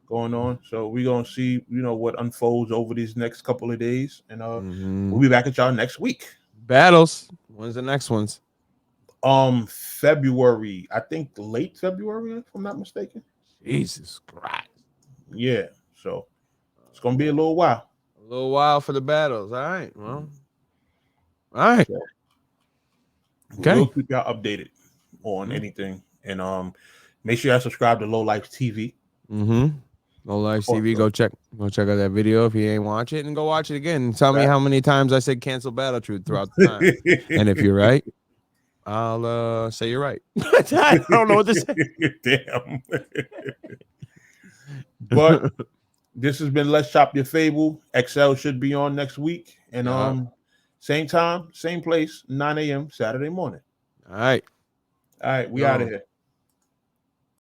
going on. So we're gonna see, what unfolds over these next couple of days, and we'll be back at y'all next week. Battles. When's the next ones? February. I think late February, if I'm not mistaken. Jesus Christ. Yeah. So it's gonna be a little while. A little while for the battles. All right. Well. All right. Okay. We'll keep y'all updated on anything, and make sure y'all subscribe to Low Life TV. Low Life TV. Go check out that video if you ain't watch it, and go watch it again. Tell me how many times I said cancel Battle Truth throughout the time, and if you're right, I'll say you're right. I don't know what to say. Damn. But this has been Let's Chop Your Fable. XL should be on next week, and same time, same place, 9 a.m. Saturday morning. All right, we out of here.